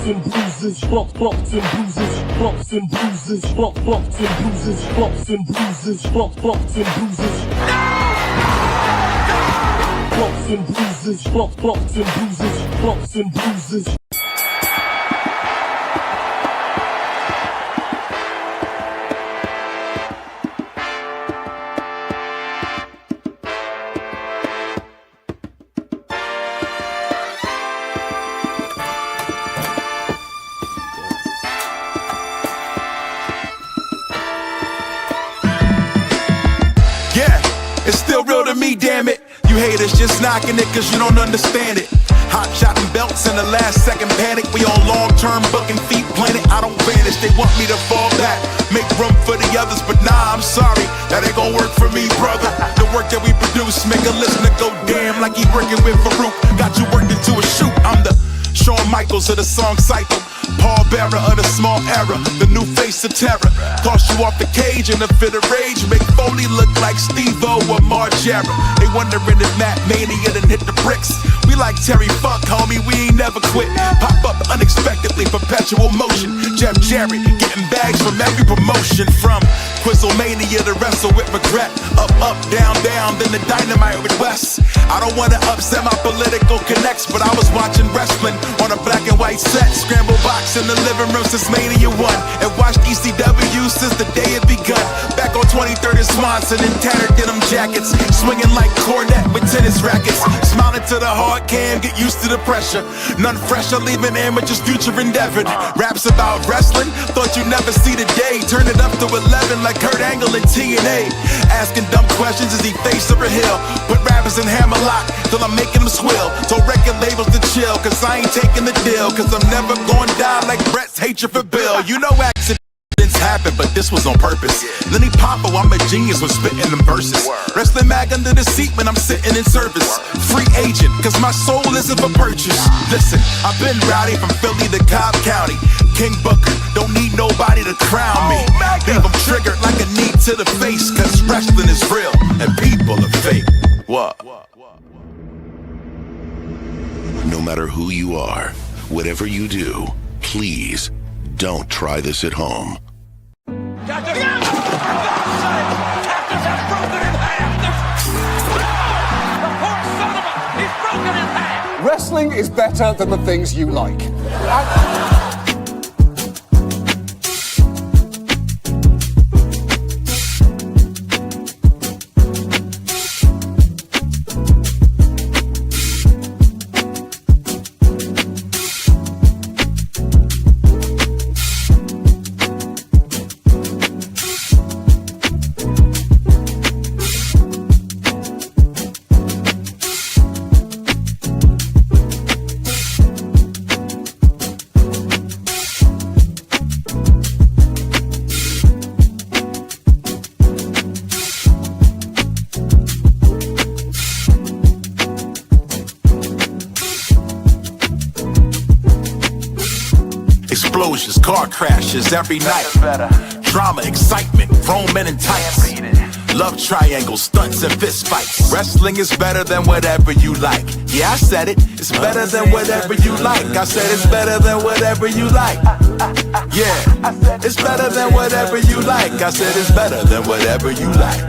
and bruises, bumps and bruises, bumps and bruises, bumps and bruises, bumps and bruises, bumps and bruises. Bumps and bruises, bumps and bruises, bumps and bruises. It's still real to me, damn it. You haters just knocking it cause you don't understand it. Hot shotting belts in the last second panic. We on long-term booking feet planet. I don't vanish, they want me to fall back, make room for the others, but nah, I'm sorry, that ain't gon' work for me, brother. The work that we produce make a listener go damn like he working with Farouk. Got you worked into a shoot. I'm the Shawn Michaels of the song cycle, Paul Bearer of the small era, the new face of terror. Toss you off the cage in a fit of rage, make Foley look like Steve-O or Margera. They wondering if Matt Mania done hit the bricks. We like Terry Funk, homie, we ain't never quit. Pop up unexpectedly, perpetual motion. Jeff Jarrett, getting bags from every promotion. From Quizlemania to wrestle with regret. Up, up, down, down, then the dynamite with West. I don't wanna upset my political connects, but I was watching wrestling on a black and white set. Scramble box in the living room since Mania 1, and watched ECW since the day it begun. Back on 23rd and Swanson in tattered denim jackets, swinging like Cornette with tennis rackets. Smiling to the hard cam, get used to the pressure. None fresher, leaving amateurs future endeavored. Raps about wrestling, thought you'd never see the day. Turn it up to 11 like Kurt Angle in TNA. Asking dumb questions, is he face or a hill? Put rappers in hammerlock till I'm making them swill. So record labels to chill, cause I ain't taking the deal. Cause I'm never gonna die like Brett's hatred for Bill. You know accidents happen, but this was on purpose. Lenny Popo, I'm a genius when spitting them verses. Wrestling mag under the seat when I'm sitting in service. Free agent, cause my soul isn't for purchase. Listen, I've been rowdy from Philly to Cobb County. King Booker, don't need nobody to crown me. Leave them triggered like a knee to the face, cause wrestling is real and people are fake. What? No matter who you are, whatever you do, please don't try this at home. Captain has broken in half. The poor son of a, he's broken in half. Wrestling is better than the things you like. Explosions, car crashes every night. Drama, excitement, grown men in tights. Love triangles, stunts and fist fights. Wrestling is better than whatever you like. Yeah, I said it, it's better than whatever you like. I said it's better than whatever you like. Yeah, it's better than whatever you like. I said it's better than whatever you like.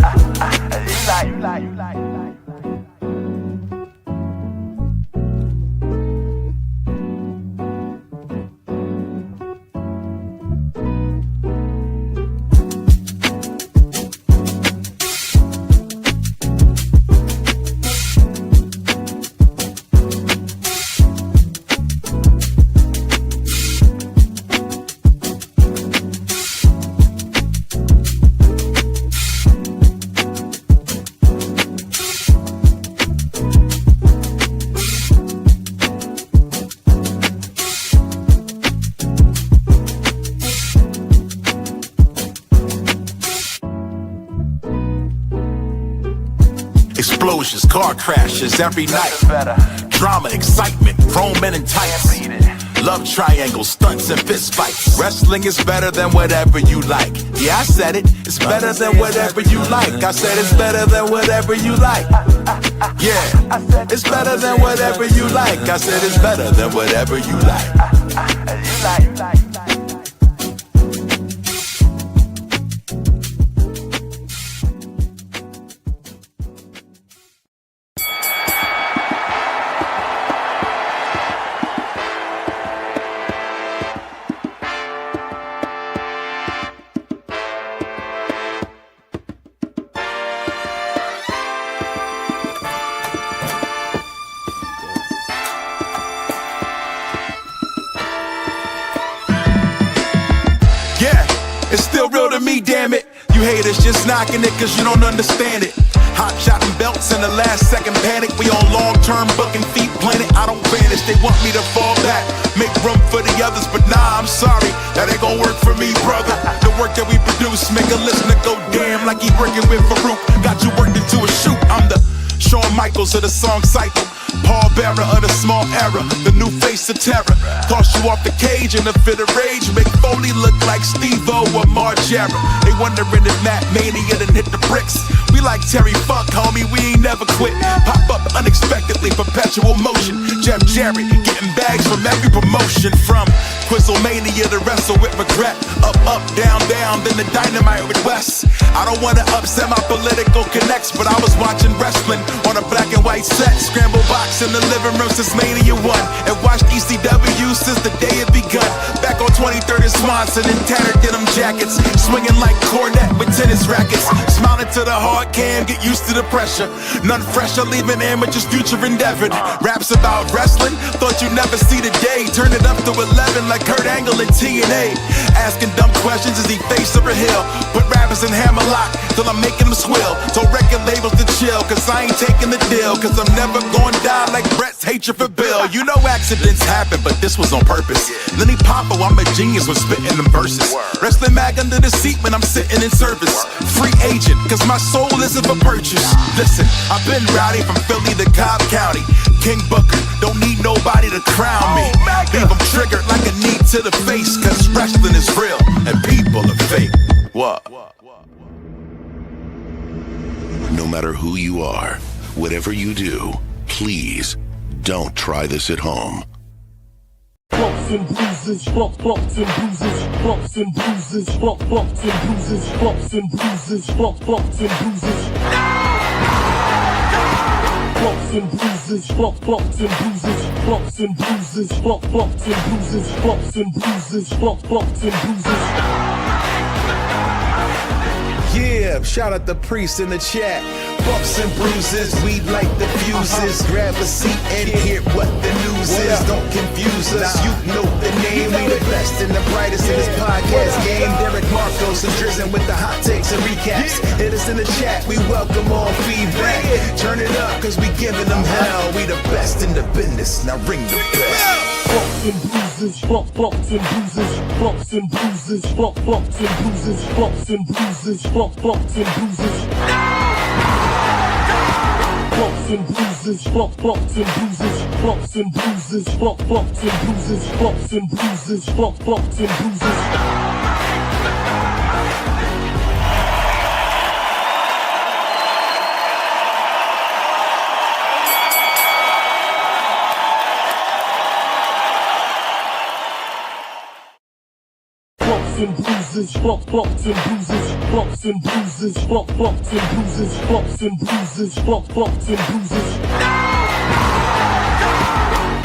Explosions, car crashes every night. Drama, excitement, grown men in tights. Love triangles, stunts and fist fights. Wrestling is better than whatever you like. Yeah, I said it, it's better than whatever you like. I said it's better than whatever you like. Yeah, it's better than whatever you like. I said it's better than whatever you like. It's still real to me, damn it. You haters just knocking it cause you don't understand it. Hot shotting belts in the last second panic. We on long-term booking feet planet. I don't vanish, they want me to fall back. Make room for the others, but nah, I'm sorry. That ain't gon' work for me, brother. The work that we produce make a listener go damn like he working with Farouk. Got you worked into a shoot. I'm the Shawn Michaels of the song cycle. Paul Bearer of the small era, the new face of terror. Toss you off the cage in a fit of rage. Make Foley look like Steve-O or Margera. They wondering if Matt Mania done hit the bricks. We like Terry Funk, homie, we ain't never quit. Pop up unexpectedly, perpetual motion. Jeff Jarrett, getting bags from every promotion. From Quizlemania to wrestle with regret. Up, up, down, down, then the dynamite with West. I don't wanna upset my political connects, but I was watching wrestling on a black and white set. Scramble box in the living room since Mania 1. And watched ECW since the day it begun. Back on 23rd and Swanson in tattered denim jackets. Swinging like Cornette with tennis rackets. Smiling to the hard cam, get used to the pressure. None fresher, leaving amateurs future endeavored. Raps about wrestling, thought you'd never see the day. Turn it up to 11 like Kurt Angle in TNA. Asking dumb questions, is he face or a heel? Put rappers in hammerlock till I'm making them swill. Told record labels to chill, cause I ain't taking the deal. Cause I'm never gonna die like Brett's hatred for Bill. You know accidents happen, but this was on purpose. Lenny Popo, I'm a genius when spitting them verses. Wrestling mag under the seat when I'm sitting in service. Free agent, cause my soul isn't for purchase. Listen, I've been rowdy from Philly to Cobb County. King Booker, don't need nobody to crown me. Leave them triggered like a knee to the face. Cause wrestling is real and people are fake. What? No matter who you are, whatever you do, please don't try this at home. Bumps and bruises, bumps and bruises, bumps and bruises, bumps and bruises, bumps and bruises, bumps and bruises. Bumps and bruises, bumps and bruises, bumps and bruises, bumps and bruises, bumps and bruises, bumps and bruises. Yeah, shout out the priest in the chat. Bumps and bruises, we like the fuses. Grab a seat and hear what the news is. Don't confuse us, you know the name. We the best and the brightest in this podcast game. Derek Marcos and Drizzen with the hot takes and recaps. Hit us in the chat, we welcome all feedback. Turn it up, cause we giving them hell. We the best in the business, now ring the bell. Bumps and bruises, bumps and bruises, bumps and bruises, bumps and bruises, bumps and bruises, bumps and bruises. Bumps and bruises, bumps and bruises, bumps and bruises, bumps and bruises, bumps and bruises, bumps and bruises. Bumps and bruises, bumps and bruises, bumps and bruises, bumps and bruises, bumps and bruises, bumps and bruises.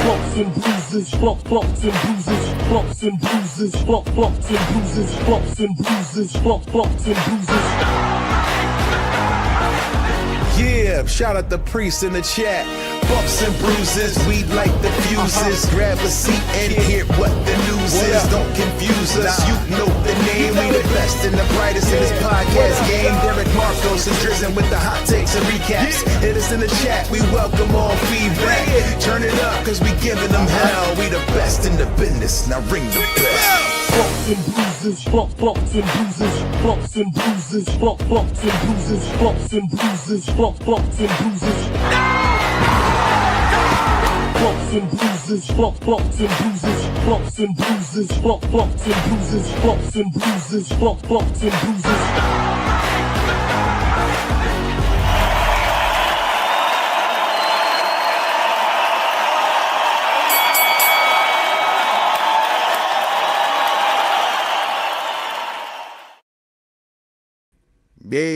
Bumps and bruises, bumps and bruises, bumps and bruises, bumps and bruises, bumps and bruises, bumps and bruises. Yeah, shout out the priest in the chat. Bumps and bruises, we like the fuses. Grab a seat and hear what the news is. Don't confuse us, you know the name. We the best and the brightest in this podcast game. Derek Marcos and Drizzen with the hot takes and recaps. Hit us in the chat, we welcome all feedback. Turn it up, cause we giving them hell. We the best in the business, now ring the bell. Bumps and bruises, bumps and bruises, bumps and bruises, bumps and bruises, bumps and bruises, bumps and bruises. Bumps and bruises, bumps and bruises, bumps and bruises, bumps and bruises, bumps and bruises, bumps and bruises. Ladies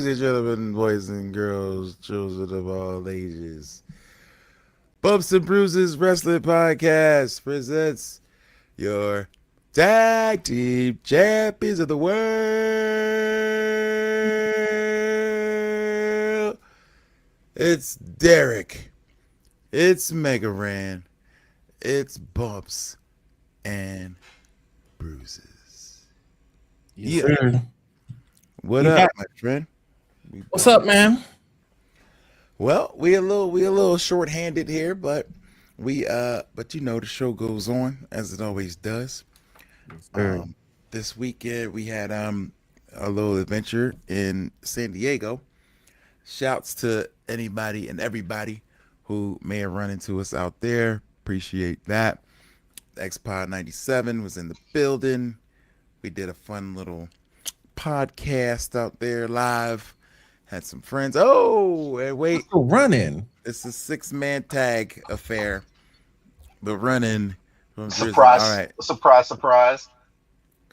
and gentlemen, boys and girls, children of all ages, Bumps and Bruises Wrestling Podcast presents your tag team champions of the world. It's Derek, it's Mega Ran, it's Bumps and Bruises. Yes, sir. What up, my friend? What's up, man? Well, we a little short-handed here, but but you know the show goes on as it always does. This weekend we had a little adventure in San Diego. Shouts to anybody and everybody who may have run into us out there. Appreciate that. Xpod 97 was in the building. We did a fun little podcast out there live. Had some friends. Oh, and wait, Running. it's a 6-man tag affair. The run-in from Surprise! All right, Surprise!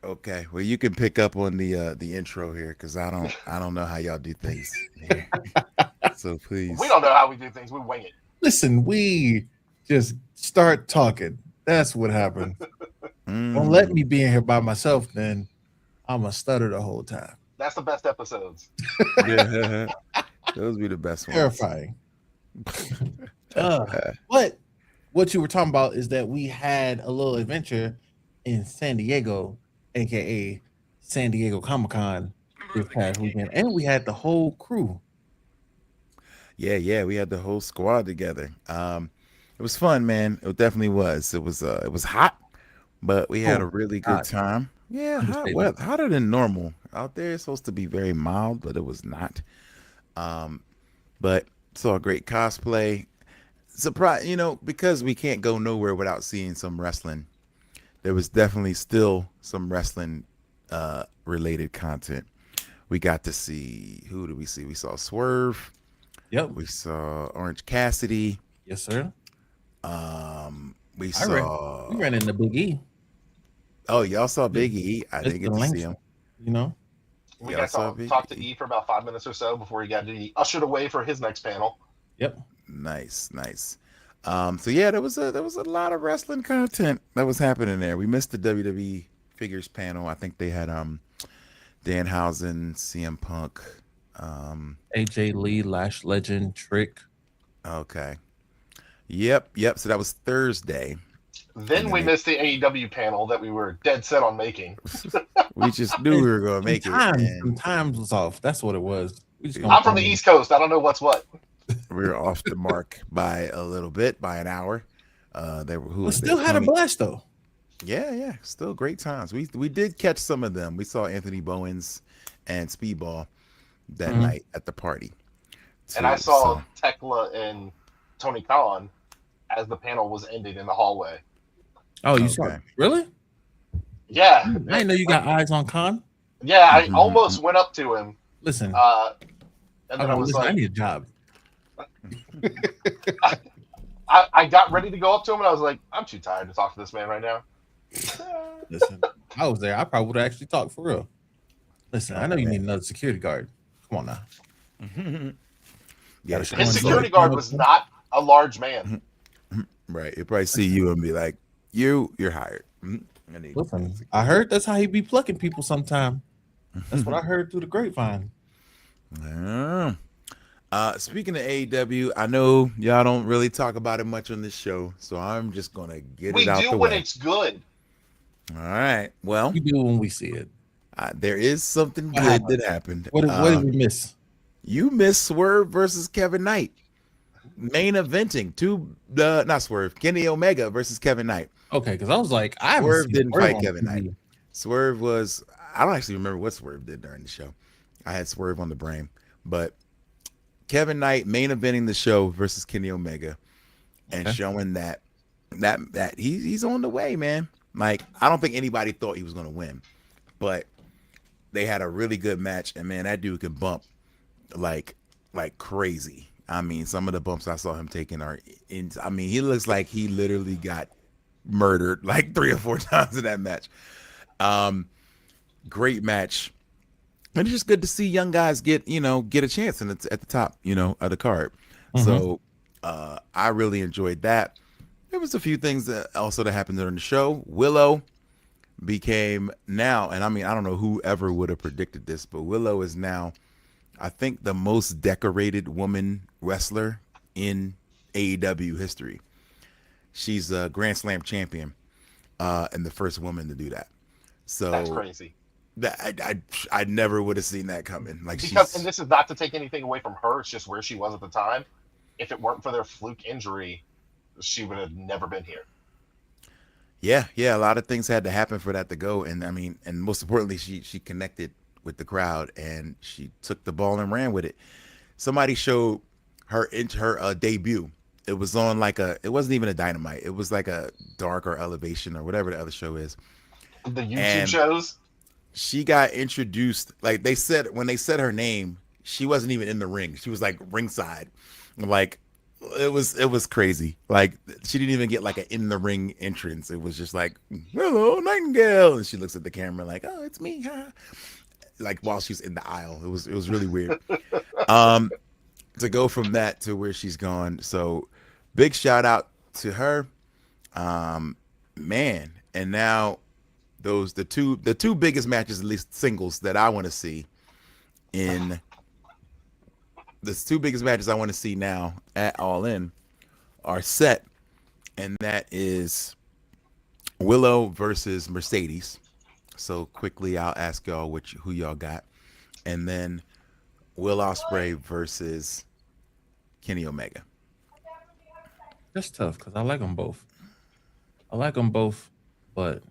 okay. Well, you can pick up on the intro here because I don't know how y'all do things here. So please, We don't know how we do things. We wing it. Listen, we just start talking. That's what happened. Don't let me be in here by myself, then I'm going to stutter the whole time. That's the best episodes. Yeah, those be the best ones. Terrifying. But what you were talking about is that we had a little adventure in San Diego, aka San Diego Comic-Con this past weekend, and we had the whole crew. Yeah, we had the whole squad together. It was fun, man. It definitely was. It was hot, but we had a really good time. Yeah, hot, hotter than normal. Out there it's supposed to be very mild, but it was not. But saw a great cosplay. Surprise, because we can't go nowhere without seeing some wrestling. There was definitely still some wrestling related content. We got to see, who did we see? We saw Swerve. Yep. We saw Orange Cassidy. Yes, sir. We ran into Big E. Oh, y'all saw Big E. I didn't get to see him. We got to talk to E for about 5 minutes or so before he got to be ushered away for his next panel. Yep. Nice. So yeah, there was a lot of wrestling content that was happening there. We missed the WWE figures panel. I think they had Danhausen, CM Punk, AJ Lee, Lash Legend, Trick. Okay. Yep. So that was Thursday. Then we missed the AEW panel that we were dead set on making. We just knew we were going to make it. Times was off. That's what it was. I'm from the East Coast. I don't know what's what. We were off the mark by a little bit, by an hour. We still had a blast though. Yeah, still great times. We did catch some of them. We saw Anthony Bowens and Speedball that night at the party. And I saw Tekla and Tony Khan as the panel was ending in the hallway. Oh, you saw it? Really? Yeah. I didn't know you got eyes on Khan. Yeah, I almost went up to him. Listen. And then I was like, I need a job. I got ready to go up to him and I was like, I'm too tired to talk to this man right now. Listen, I was there. I probably would have actually talked for real. Listen, I know you need another security guard. Come on now. Yeah, his security guard was not a large man. Right. He'll probably see you and be like, you're hired. Listen, I heard that's how he be plucking people sometime. That's what I heard through the grapevine. Yeah. Speaking of AEW, I know y'all don't really talk about it much on this show, so I'm just gonna get it out the way. We do when it's good. All right. Well, we do when we see it. There is something good that happened. What did we miss? You missed Swerve versus Kevin Knight. Main eventing not Swerve, Kenny Omega versus Kevin Knight. Okay, because I was like, Swerve didn't fight Kevin Knight. Swerve was, I don't actually remember what Swerve did during the show. I had Swerve on the brain, but Kevin Knight main eventing the show versus Kenny Omega and showing that he's on the way, man. Like, I don't think anybody thought he was going to win, but they had a really good match, and man, that dude can bump like crazy. I mean, some of the bumps I saw him taking are in. I mean, he looks like he literally got murdered like 3 or 4 times in that match. Great match. And it's just good to see young guys get a chance and it's at the top, of the card. So I really enjoyed that. There was a few things that happened during the show. Willow became now, and I mean, I don't know who ever would have predicted this, but Willow is now, I think, the most decorated woman wrestler in AEW history. She's a Grand Slam champion, and the first woman to do that. So that's crazy. I never would have seen that coming. Like, and this is not to take anything away from her. It's just where she was at the time. If it weren't for their fluke injury, she would have never been here. Yeah. A lot of things had to happen for that to go, and I mean, and most importantly, she connected with the crowd and she took the ball and ran with it. Somebody showed her debut. It was on it wasn't even a Dynamite. It was like a Dark or Elevation or whatever the other show is. The YouTube shows. She got introduced, like they said, when they said her name, she wasn't even in the ring. She was like ringside. Like, it was crazy. Like, she didn't even get like an in the ring entrance. It was just like, hello, Nightingale. And she looks at the camera like, oh, it's me. Huh? Like, while she's in the aisle. It was really weird. To go from that to where she's gone. So big shout out to her. Man. And now the two biggest matches, at least singles, that I want to see in the 2 biggest matches I want to see now at All In are set, and that is Willow versus Mercedes. So quickly, I'll ask y'all who y'all got, and then Will Ospreay versus Kenny Omega. That's tough because I like them both. But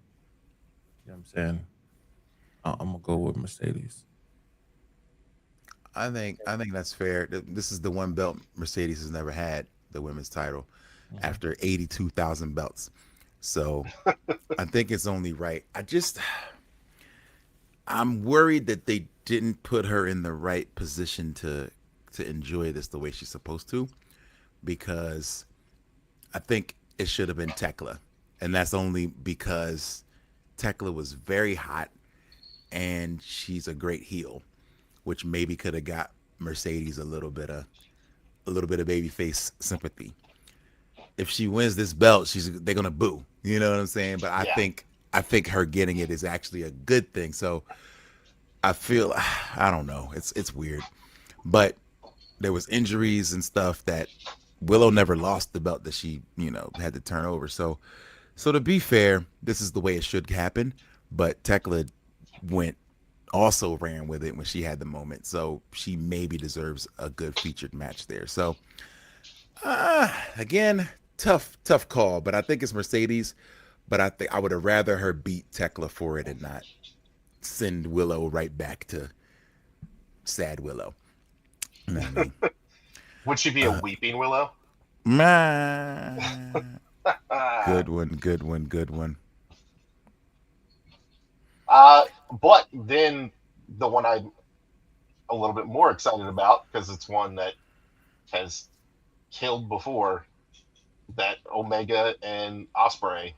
you know what I'm saying, I'm gonna go with Mercedes. I think that's fair. This is the one belt Mercedes has never had, the women's title, after 82,000 belts. So I think it's only right. I'm worried that they didn't put her in the right position to enjoy this the way she's supposed to, because I think it should have been Tekla. And that's only because Tekla was very hot and she's a great heel, which maybe could have got Mercedes a little bit of babyface sympathy. If she wins this belt, they're gonna boo. You know what I'm saying? But I think her getting it is actually a good thing. So I feel, I don't know. It's weird, but there was injuries and stuff that Willow never lost the belt that she had to turn over. So to be fair, this is the way it should happen. But Tekla also ran with it when she had the moment, so she maybe deserves a good featured match there. So again, tough call, but I think it's Mercedes. But I think I would have rather her beat Tekla for it and not send Willow right back to sad Willow. You know what I mean? Would she be a weeping Willow? Good one. But then the one I'm a little bit more excited about, because it's one that has killed before, that Omega and Ospreay.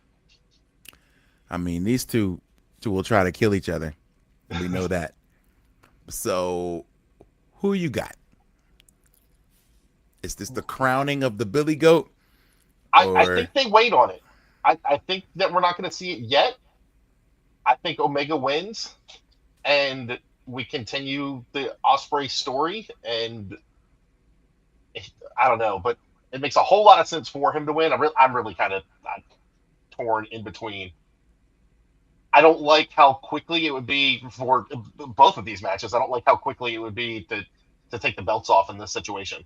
I mean, these two will try to kill each other. We know that. So, who you got? Is this the crowning of the Billy Goat? I think they wait on it. I think that we're not going to see it yet. I think Omega wins, and we continue the Ospreay story. And I don't know, but it makes a whole lot of sense for him to win. I'm really kind of torn in between. I don't like how quickly it would be for both of these matches. I don't like how quickly it would be to take the belts off in this situation.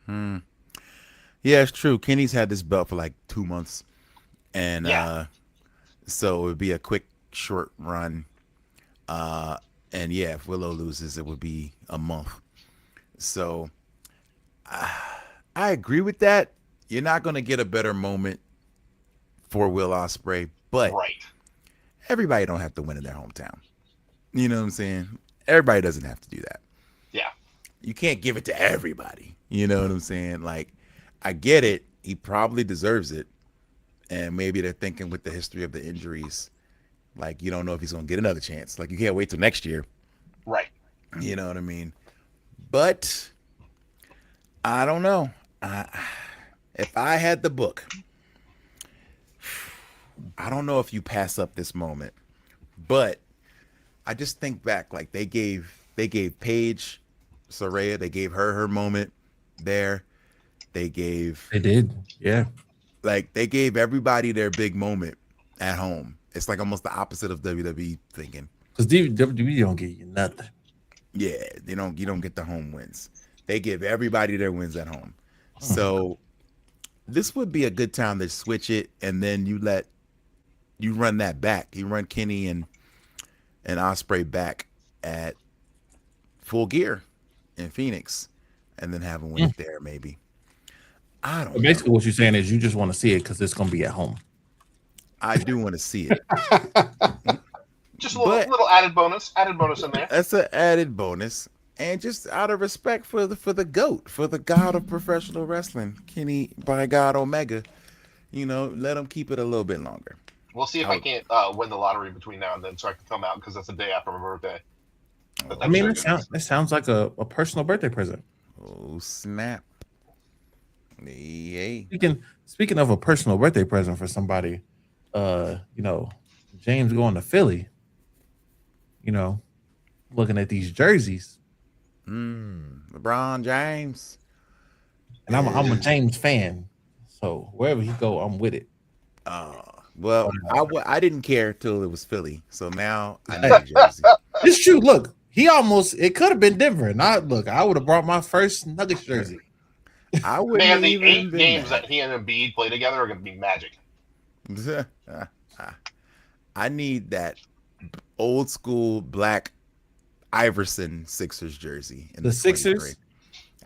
Yeah, it's true. Kenny's had this belt for like 2 months, and so it would be a quick, short run. And yeah, if Willow loses, it would be a month. So I agree with that. You're not going to get a better moment for Will Ospreay, but everybody don't have to win in their hometown. You know what I'm saying? Everybody doesn't have to do that. Yeah. You can't give it to everybody. You know what I'm saying? Like, I get it. He probably deserves it. and maybe they're thinking with the history of the injuries, like you don't know if he's gonna get another chance. Like you can't wait till next year. Right. You know what I mean? But I don't know. If I had the book, I don't know if you pass up this moment, but I just think back like they gave Paige Soraya, they gave her moment there. They gave They did, yeah. like they gave everybody their big moment at home. It's like almost the opposite of WWE thinking. Because WWE don't give you nothing. Yeah, you don't get the home wins. They give everybody their wins at home. So this would be a good time to switch it, and then you run that back. You run Kenny and Ospreay back at Full Gear in Phoenix, and then have them win it there maybe. I don't know. Basically, what you're saying is you just want to see it because it's going to be at home. I do want to see it. Just a little added bonus in there. That's an added bonus. And just out of respect for the GOAT, for the god of professional wrestling, Kenny by God Omega, let him keep it a little bit longer. We'll see if I can't win the lottery between now and then, so I can come out because that's the day after my birthday. I mean, it sounds like a personal birthday present. Oh snap! Hey. Speaking of a personal birthday present for somebody, James going to Philly. Looking at these jerseys. LeBron James. And I'm a James fan, so wherever he go, I'm with it. Well, I didn't care till it was Philly, so now I need a jersey. It's true. Look, it could have been Denver, and I would have brought my first Nuggets jersey. I wouldn't. Man, the 8 games that he and Embiid play together are going to be magic. I need that old school black Iverson Sixers jersey. The Sixers?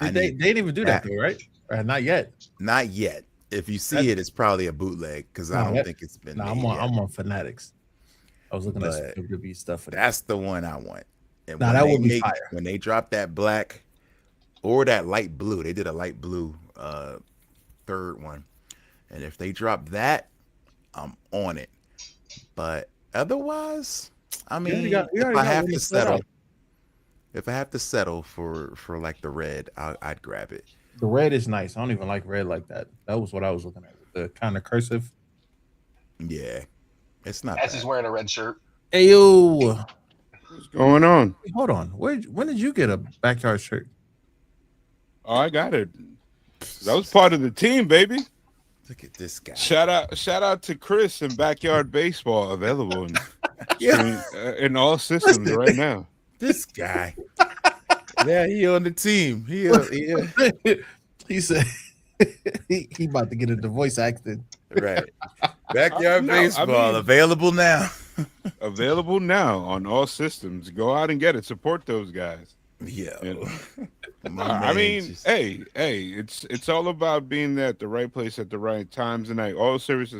They didn't even do that though, right? Not yet. Not yet. If you see it's probably a bootleg because I don't think it's been. No, I'm on Fanatics. I was looking at WWE stuff for that. That's the one I want. And that would be fire. When they drop that black or that light blue, they did a light blue third one. And if they drop that, I'm on it. But otherwise, I mean, if I have to settle for like the red, I'd grab it. The red is nice. I don't even like red like that. That was what I was looking at. The kind of cursive. Yeah, it's not. S is wearing a red shirt. Hey yo, what's going on? Hold on. When did you get a backyard shirt? Oh, I got it. That was part of the team, baby. Look at this guy. Shout out to Chris and Backyard Baseball, available in all systems right now. This guy. Yeah, he on the team. He said he about to get into voice acting. Right. Backyard Baseball available now. Available now on all systems. Go out and get it. Support those guys. Yeah. I mean, hey, it's all about being at the right place at the right times. And all serious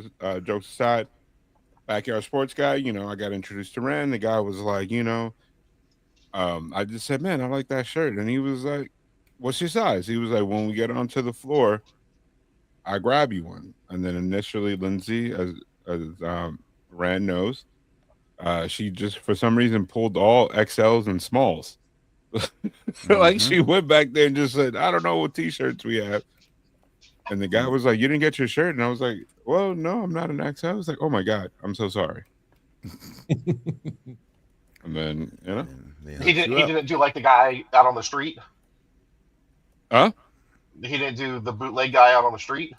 jokes aside, Backyard Sports Guy, I got introduced to Ren. The guy was like, I just said, man, I like that shirt. And he was like, what's your size? He was like, when we get onto the floor, I grab you one. And then initially Lindsay, as Rand knows, she just for some reason pulled all XLs and smalls. Like she went back there and just said, I don't know what t-shirts we have. And the guy was like, you didn't get your shirt? And I was like, well, no, I'm not an XL. I was like, oh my God, I'm so sorry. And then, he didn't do like the guy out on the street. Huh? He didn't do the bootleg guy out on the street.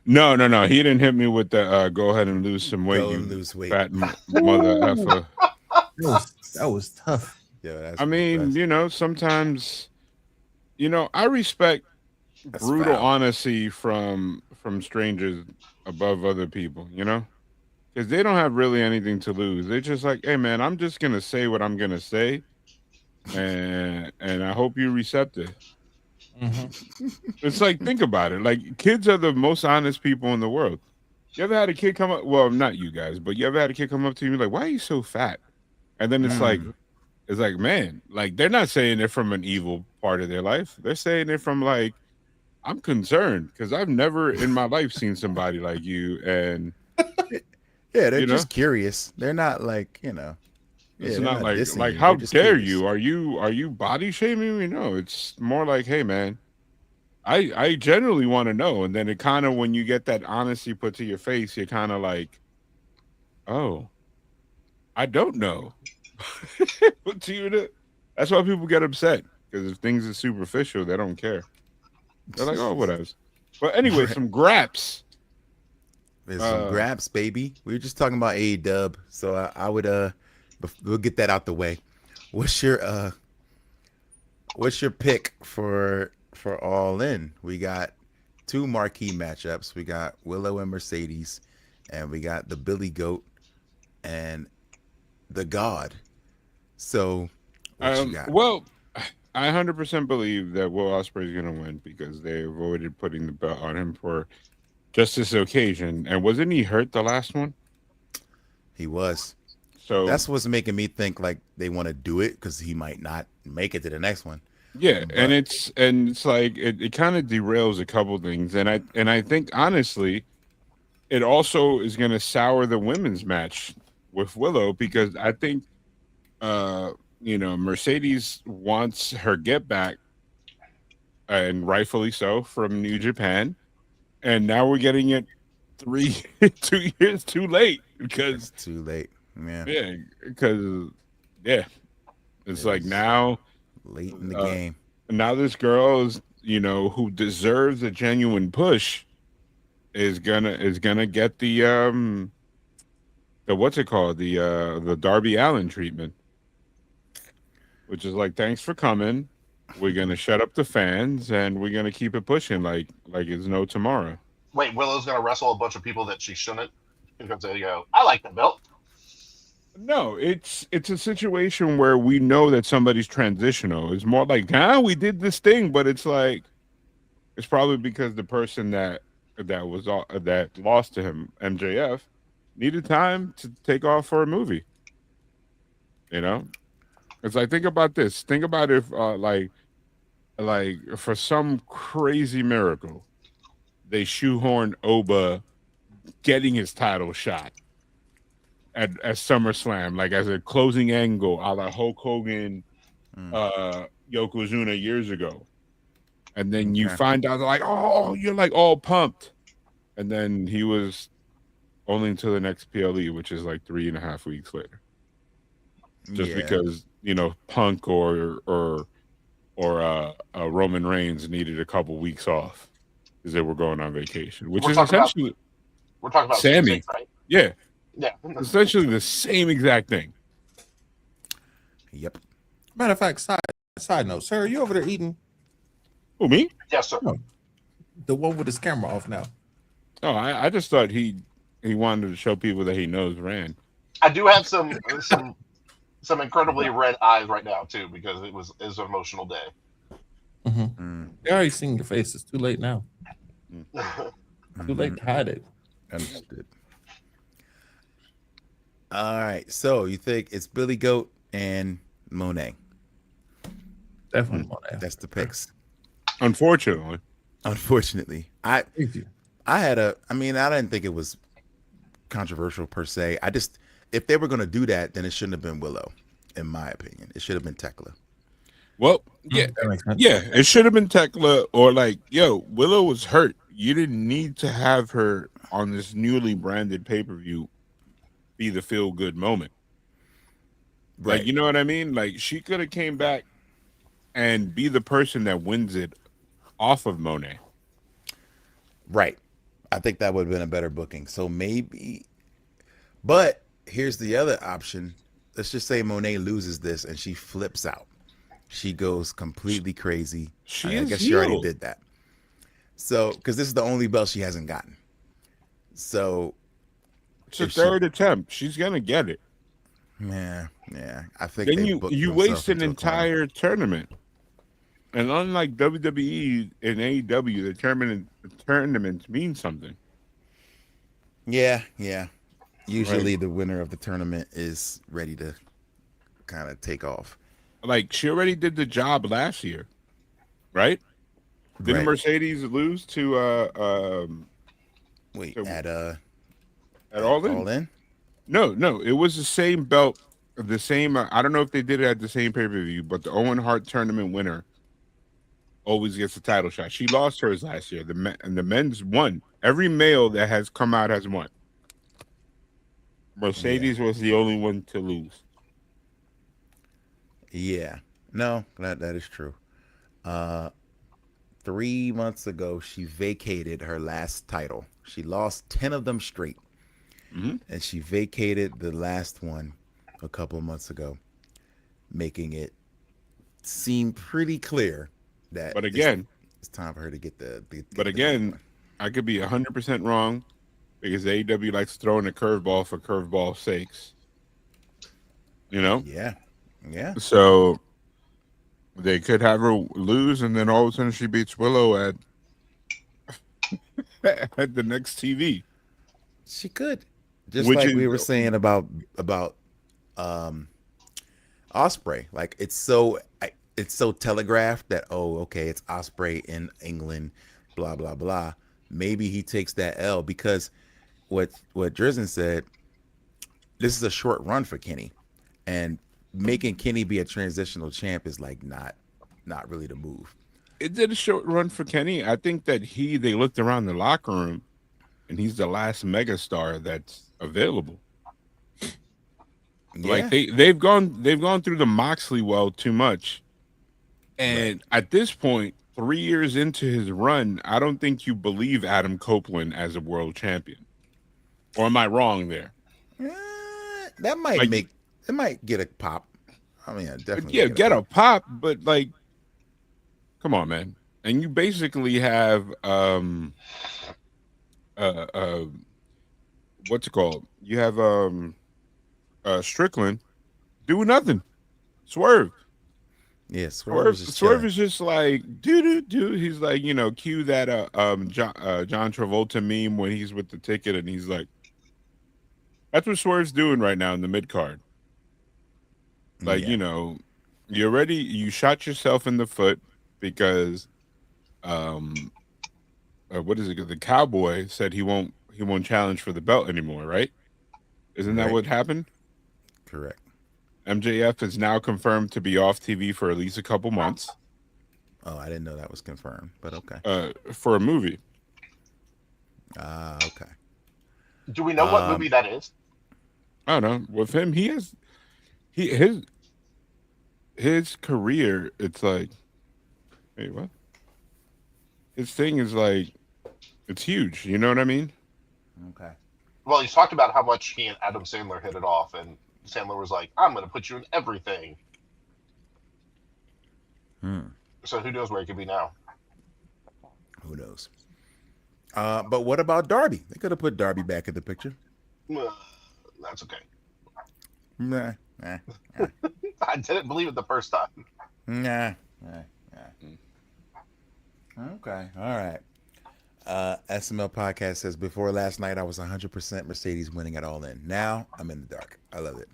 No. He didn't hit me with the go ahead and lose some weight. Lose weight. Fat mother effer. That was tough. Yeah, I mean, sometimes, I respect brutal honesty from strangers above other people, because they don't have really anything to lose. They're just like, hey, man, I'm just going to say what I'm going to say, and I hope you're receptive. Mm-hmm. It's like, think about it. Like, kids are the most honest people in the world. You ever had a kid come up? Well, not you guys, but you ever had a kid come up to you and be like, why are you so fat? And then it's like, man, like they're not saying it from an evil part of their life. They're saying it from like, I'm concerned because I've never in my life seen somebody like you, and yeah, they're just curious. They're not like it's they're not not like dissing you. how They're just dare curious. you? Are you body shaming me? No, it's more like, hey man, I generally want to know, and then it kind of when you get that honesty put to your face, you're kind of like, oh, I don't know. But that's why people get upset because if things are superficial, they don't care. They're like, oh, whatever. But anyway, some graps. There's some graps, baby. We were just talking about A-Dub, so I would we'll get that out the way. What's your pick for All In? We got 2 marquee matchups. We got Willow and Mercedes, and we got the Billy Goat and the God. So what you got? Well, I 100% believe that Will Ospreay is going to win because they avoided putting the belt on him for just this occasion. And wasn't he hurt the last one? He was. So that's what's making me think like they want to do it because he might not make it to the next one. Yeah, and it's like it kind of derails a couple things, and I think honestly, it also is going to sour the women's match with Willow because I think, Mercedes wants her get back, and rightfully so, from New Japan, and now we're getting it 2 years too late because it's too late. Yeah, because it's like now late in the game. Now this girl is, who deserves a genuine push, is gonna get the what's it called, the Darby Allin treatment, which is like, thanks for coming. We're gonna shut up the fans and we're gonna keep it pushing like it's no tomorrow. Wait, Willow's gonna wrestle a bunch of people that she shouldn't because they go, I like the belt. No, it's a situation where we know that somebody's transitional. It's more like, we did this thing, but it's like it's probably because the person that lost to him, MJF, needed time to take off for a movie. It's like, think about this. Think about if like for some crazy miracle, they shoehorned Oba getting his title shot at SummerSlam, like as a closing angle, a la Hulk Hogan, Yokozuna years ago, and then you find out like, oh, you're like all pumped, and then he was only until the next PLE, which is like 3.5 weeks later, just because Punk or Roman Reigns needed a couple weeks off because they were going on vacation, which is essentially we're talking about Sammy, right? Yeah. Yeah. Essentially the same exact thing. Yep. Matter of fact, side note, sir, are you over there eating? Who, me? Yes, sir. No. The one with his camera off now. Oh, I just thought he wanted to show people that he knows Rand. I do have some incredibly red eyes right now too because it was an emotional day. They already seen your face. It's too late now. Too late to hide it. Understood. All right, so you think it's Billy Goat and Monet? Definitely Monet. That's the picks. Unfortunately, I didn't think it was controversial per se. If they were going to do that, then it shouldn't have been Willow, in my opinion. It should have been Tekla. Well, yeah, it should have been Tekla, or like, Willow was hurt. You didn't need to have her on this newly branded pay-per-view be the feel-good moment. Right. Like, you know what I mean? Like, she could have came back and be the person that wins it off of Monet. Right. I think that would have been a better booking. So maybe, but here's the other option. Let's just say Monet loses this and she flips out. She goes completely crazy. I guess she already did that. So, because this is the only belt she hasn't gotten. So it's a third attempt. She's gonna get it. Yeah. I think then you waste an entire tournament. And unlike WWE and AEW, the tournaments mean something. Yeah. Usually the winner of the tournament is ready to kind of take off. Like, she already did the job last year, right? Didn't Right. Mercedes lose to Wait, to- at All In? All In? No, it was the same belt, the same. I don't know if they did it at the same pay-per-view, but the Owen Hart tournament winner always gets the title shot. She lost hers last year. And the men's won. Every male that has come out has won. Mercedes was the only one to lose. Yeah. No, that is true. 3 months ago, she vacated her last title. She lost 10 of them straight. And she vacated the last one a couple of months ago, making it seem pretty clear that But again, it's time for her to get the but again, I could be 100% wrong because AEW likes throwing a curveball for curveball's sakes. You know? Yeah. So they could have her lose, and then all of a sudden she beats Willow at at the next TV. She could. Just Which like is- we were saying about Osprey. Like it's so telegraphed that okay, it's Osprey in England, blah blah blah. Maybe he takes that L because what Drizzen said, this is a short run for Kenny, and making Kenny be a transitional champ is like not really the move. It did a short run for Kenny. I think that they looked around the locker room, and he's the last megastar that's available. Yeah. Like they've gone through the Moxley well too much, and at this point, 3 years into his run, I don't think you believe Adam Copeland as a world champion. Or am I wrong there? That might get a pop. I mean, definitely. Yeah, get a pop, but like, come on, man. And you basically have what's it called? You have Strickland do nothing. Swerve. Yeah, Swerve is is just like do. He's like, cue that John Travolta meme when he's with the ticket and he's like, that's what Swerve's doing right now in the mid card. Like, you shot yourself in the foot because what is it? The Cowboy said he won't challenge for the belt anymore, right? Isn't that what happened? Correct. MJF is now confirmed to be off TV for at least a couple months. Oh, I didn't know that was confirmed, but okay. For a movie. Okay. Do we know what movie that is? I don't know. With him, his career, it's like, hey, what? His thing is like, it's huge. You know what I mean? Okay. Well, he's talked about how much he and Adam Sandler hit it off, and Sandler was like, I'm going to put you in everything. So who knows where it could be now? Who knows? But what about Darby? They could have put Darby back in the picture. That's okay. Nah. I didn't believe it the first time. Nah. Okay. All right. SML Podcast says, before last night, I was 100% Mercedes winning at All In. Now, I'm in the dark. I love it.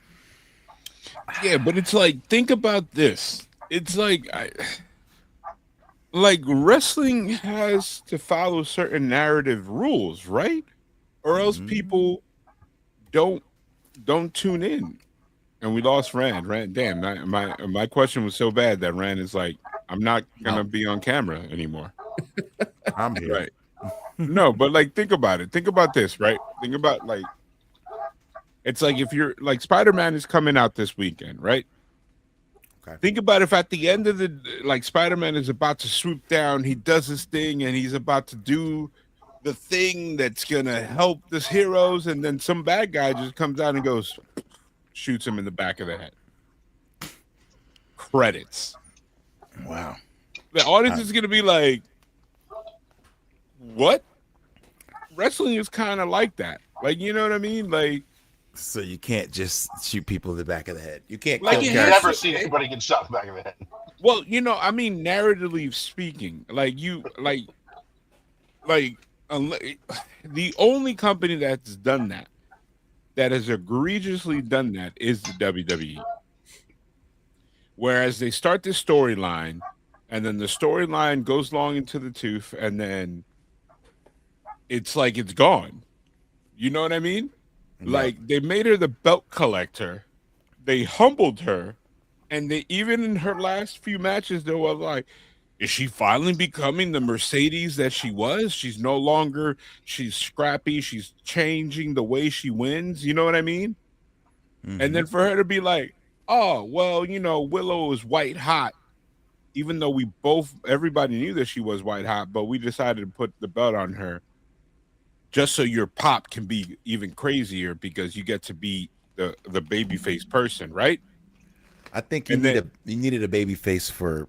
Yeah, but it's like, think about this. It's like, wrestling has to follow certain narrative rules, right? Or else people don't tune in. And we lost Rand. Damn, my question was so bad that Rand is like, I'm not gonna be on camera anymore. I'm here. Right. No, but like, think about it. Think about this, right? Think about like, it's like if you're like Spider-Man is coming out this weekend, right? Okay. Think about if at the end of the Spider-Man is about to swoop down, he does his thing and he's about to do the thing that's gonna help this heroes, and then some bad guy just comes out and goes, shoots him in the back of the head. Credits. Wow. The audience is gonna be like, what? Wrestling is kind of like that. Like, you know what I mean? Like, so you can't just shoot people in the back of the head. You can't. Like, kill I've characters. never seen anybody get shot in the back of the head. well, I mean, narratively speaking, like the only company that's done that, that has egregiously done that, is the WWE. Whereas they start this storyline, and then the storyline goes long into the tooth, and then it's like it's gone. You know what I mean? Like they made her the belt collector, they humbled her, and they even in her last few matches they were like, is she finally becoming the Mercedes that she was? She's no longer, she's scrappy, she's changing the way she wins. You know what I mean? And then for her to be like, oh, well, you know, Willow is white hot, even though everybody knew that she was white hot, but we decided to put the belt on her just so your pop can be even crazier because you get to be the babyface person, right? I think you needed a babyface for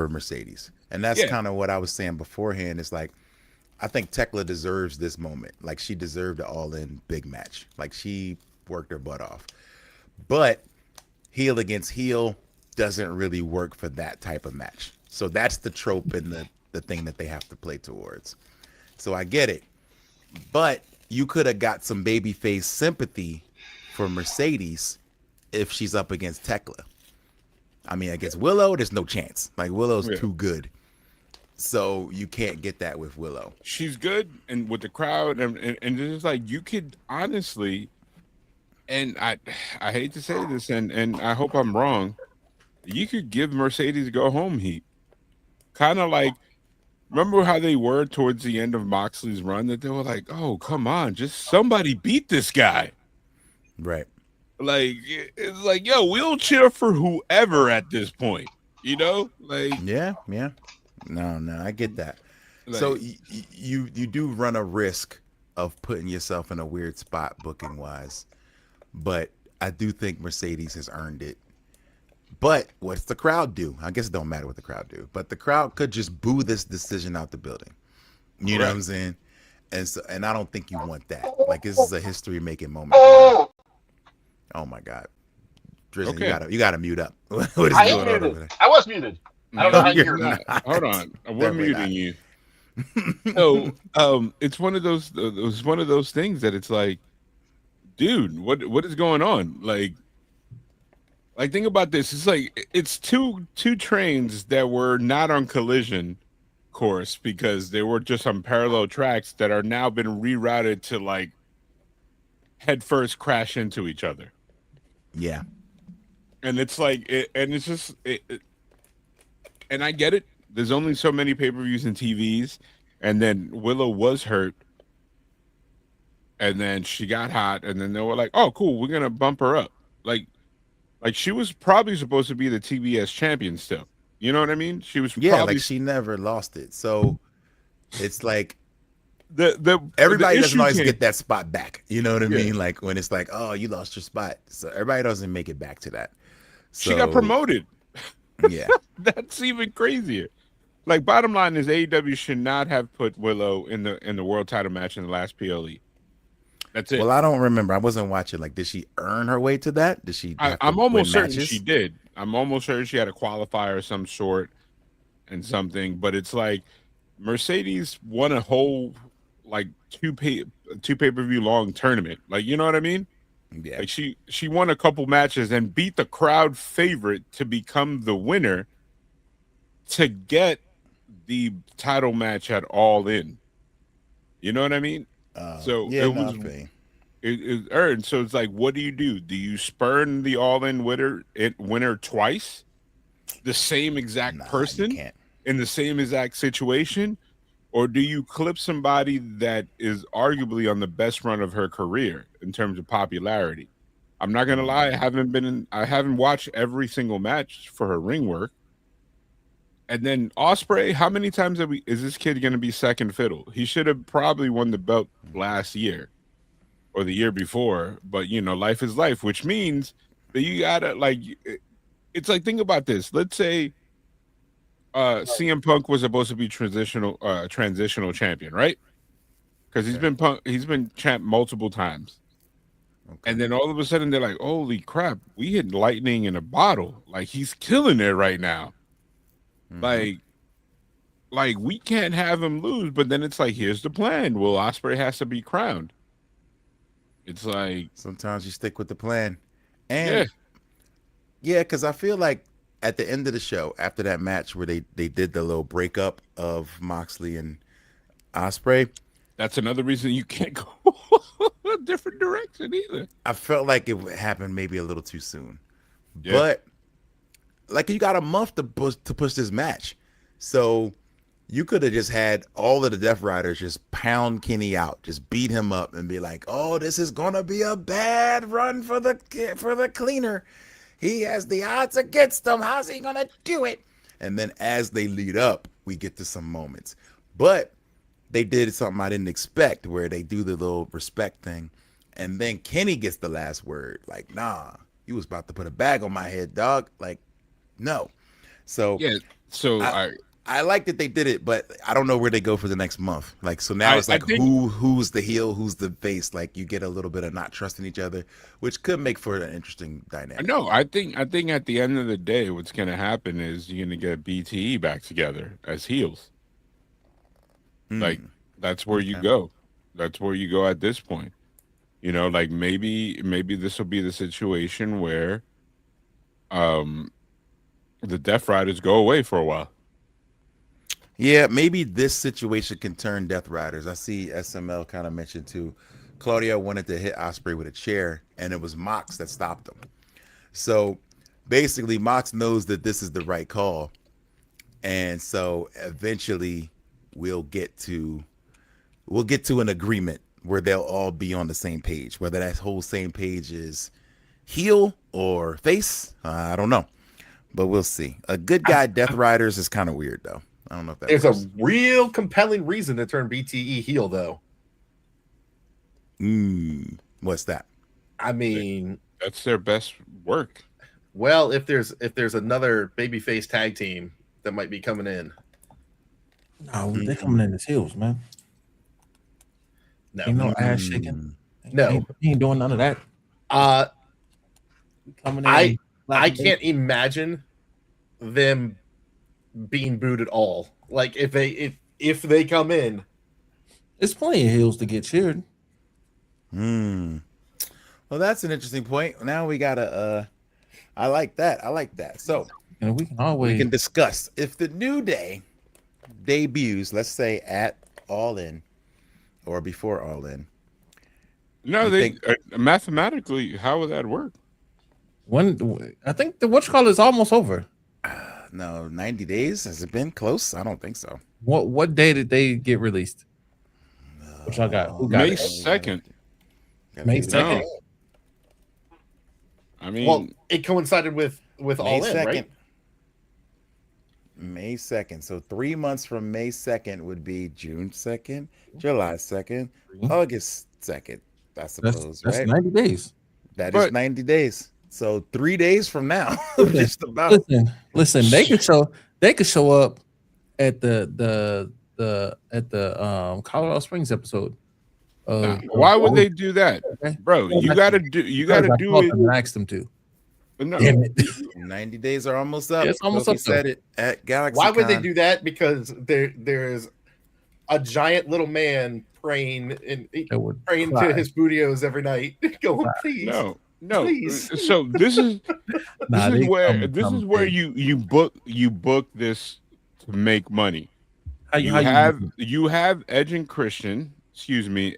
Mercedes. And that's kind of what I was saying beforehand. It's like, I think Tekla deserves this moment. Like, she deserved an all-in big match. Like, she worked her butt off. But heel against heel doesn't really work for that type of match. So that's the trope and the thing that they have to play towards. So I get it. But you could have got some babyface sympathy for Mercedes if she's up against Tekla. I mean, against Willow, there's no chance. Like, Willow's too good. So you can't get that with Willow. She's good, and with the crowd, and it's like you could honestly, and I hate to say this, and I hope I'm wrong, you could give Mercedes go home heat. Kind of like, remember how they were towards the end of Moxley's run, that they were like, oh, come on, just somebody beat this guy. Right. Like, it's like, yo, we'll cheer for whoever at this point, you know? Like, yeah. No, I get that. Like, so you do run a risk of putting yourself in a weird spot booking wise, but I do think Mercedes has earned it. But what's the crowd do? I guess it don't matter what the crowd do, but the crowd could just boo this decision out the building. You know what I'm saying? And I don't think you want that. Like, this is a history making moment. Oh my God, Drizzy, you gotta mute up. What is going on over there? I was muted. I don't know how you're not. Hold on, we're muting you. So, it's one of those. It was one of those things that it's like, dude, what is going on? Like think about this. It's like it's two trains that were not on collision course because they were just on parallel tracks that are now been rerouted to like head first crash into each other. Yeah. And it's like, and I get it. There's only so many pay-per-views and TVs. And then Willow was hurt. And then she got hot. And then they were like, oh, cool, we're going to bump her up. Like she was probably supposed to be the TBS champion still. You know what I mean? She was probably... like she never lost it. So it's like, everybody doesn't always get that spot back. You know what I mean? Like when it's like, oh, you lost your spot. So everybody doesn't make it back to that. So, she got promoted. Yeah. That's even crazier. Like, bottom line is AEW should not have put Willow in the world title match in the last PLE. That's it. Well, I don't remember. I wasn't watching. Like, did she earn her way to that? Did she? I'm almost certain she did. I'm almost certain she had a qualifier of some sort and something. But it's like Mercedes won a whole like two pay-per-view long tournament. Like, you know what I mean? Yeah. Like she won a couple matches and beat the crowd favorite to become the winner to get the title match at All In. You know what I mean? So it earned. So it's like, what do? Do you spurn the All In winner twice? The same exact person in the same exact situation? Or do you clip somebody that is arguably on the best run of her career in terms of popularity? I'm not gonna lie, I haven't watched every single match for her ring work. And then Ospreay, how many times is this kid gonna be second fiddle? He should have probably won the belt last year or the year before, but you know, life is life, which means that you gotta it's like, think about this. Let's say CM Punk was supposed to be transitional champion, right? Because he's been champ multiple times. Okay. And then all of a sudden they're like, holy crap, we hit lightning in a bottle. Like, he's killing it right now. Mm-hmm. Like we can't have him lose, but then it's like, here's the plan. Well, Ospreay has to be crowned. It's like sometimes you stick with the plan. And yeah, because I feel like at the end of the show, after that match where they did the little breakup of Moxley and Ospreay, that's another reason you can't go a different direction either. I felt like it happened maybe a little too soon. Yeah. But like you got a month to push this match, so you could have just had all of the Death Riders just pound Kenny out, just beat him up, and be like, "Oh, this is gonna be a bad run for the cleaner. He has the odds against him. How's he gonna do it?" And then as they lead up, we get to some moments, but they did something I didn't expect, where they do the little respect thing, and then Kenny gets the last word. Like, nah, you was about to put a bag on my head, dog. Like, no. So yeah, so I like that they did it, but I don't know where they go for the next month. Like, so now it's like who's the heel, who's the face. Like, you get a little bit of not trusting each other, which could make for an interesting dynamic. No, I think at the end of the day, what's going to happen is you're going to get BTE back together as heels. Like, that's where you go. That's where you go at this point. You know, like maybe this will be the situation where the Death Riders go away for a while. Yeah, maybe this situation can turn Death Riders. I see SML kind of mentioned too. Claudio wanted to hit Ospreay with a chair, and it was Mox that stopped him. So basically, Mox knows that this is the right call, and so eventually we'll get to an agreement where they'll all be on the same page. Whether that whole same page is heel or face, I don't know, but we'll see. A good guy Death Riders is kind of weird though. I don't know if that there's works. a real compelling reason to turn BTE heel though. What's that? I mean, that's their best work. Well, if there's another babyface tag team that might be coming in. No, they're coming in as heels, man. No, ain't no ass shaking. No, he ain't doing none of that. Coming in. I can't imagine them being booed at all. Like if they come in, there's plenty of heels to get cheered. Well, that's an interesting point. Now we gotta. I like that. So, and we can discuss if the New Day debuts. Let's say at All In or before All In. No, mathematically, how would that work? I think the whatchamacallit is almost over. No, 90 days. Has it been close? I don't think so. What day did they get released? Which I got? Who got May it? 2nd. May 2nd. I mean, well, it coincided with All In, 2nd. right? May 2nd. So 3 months from May 2nd would be June 2nd, July 2nd, August 2nd. I suppose, that's right? 90 days. That is 90 days. So 3 days from now, just about. Listen. They could show up at the Colorado Springs episode. Why would they do that, bro? You gotta do it. And ask them to. No. 90 days are almost up. Yeah, it's almost up. Said it at Galaxy. Why would they do that? Because there's a giant little man praying to his studios every night, going, please. No. Please. So this is where you book this to make money. You have Edge and Christian,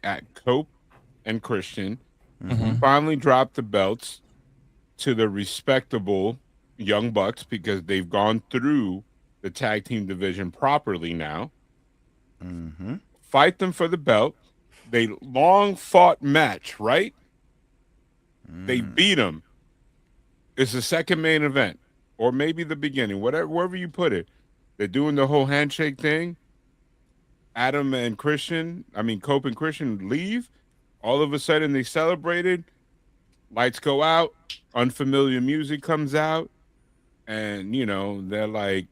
at Cope and Christian, finally dropped the belts to the respectable Young Bucks because they've gone through the tag team division properly now. Fight them for the belt. They long fought match, right? They beat them. It's the second main event, or maybe the beginning, wherever you put it. They're doing the whole handshake thing. Cope and Christian leave. All of a sudden, they celebrated. Lights go out. Unfamiliar music comes out. And, they're like,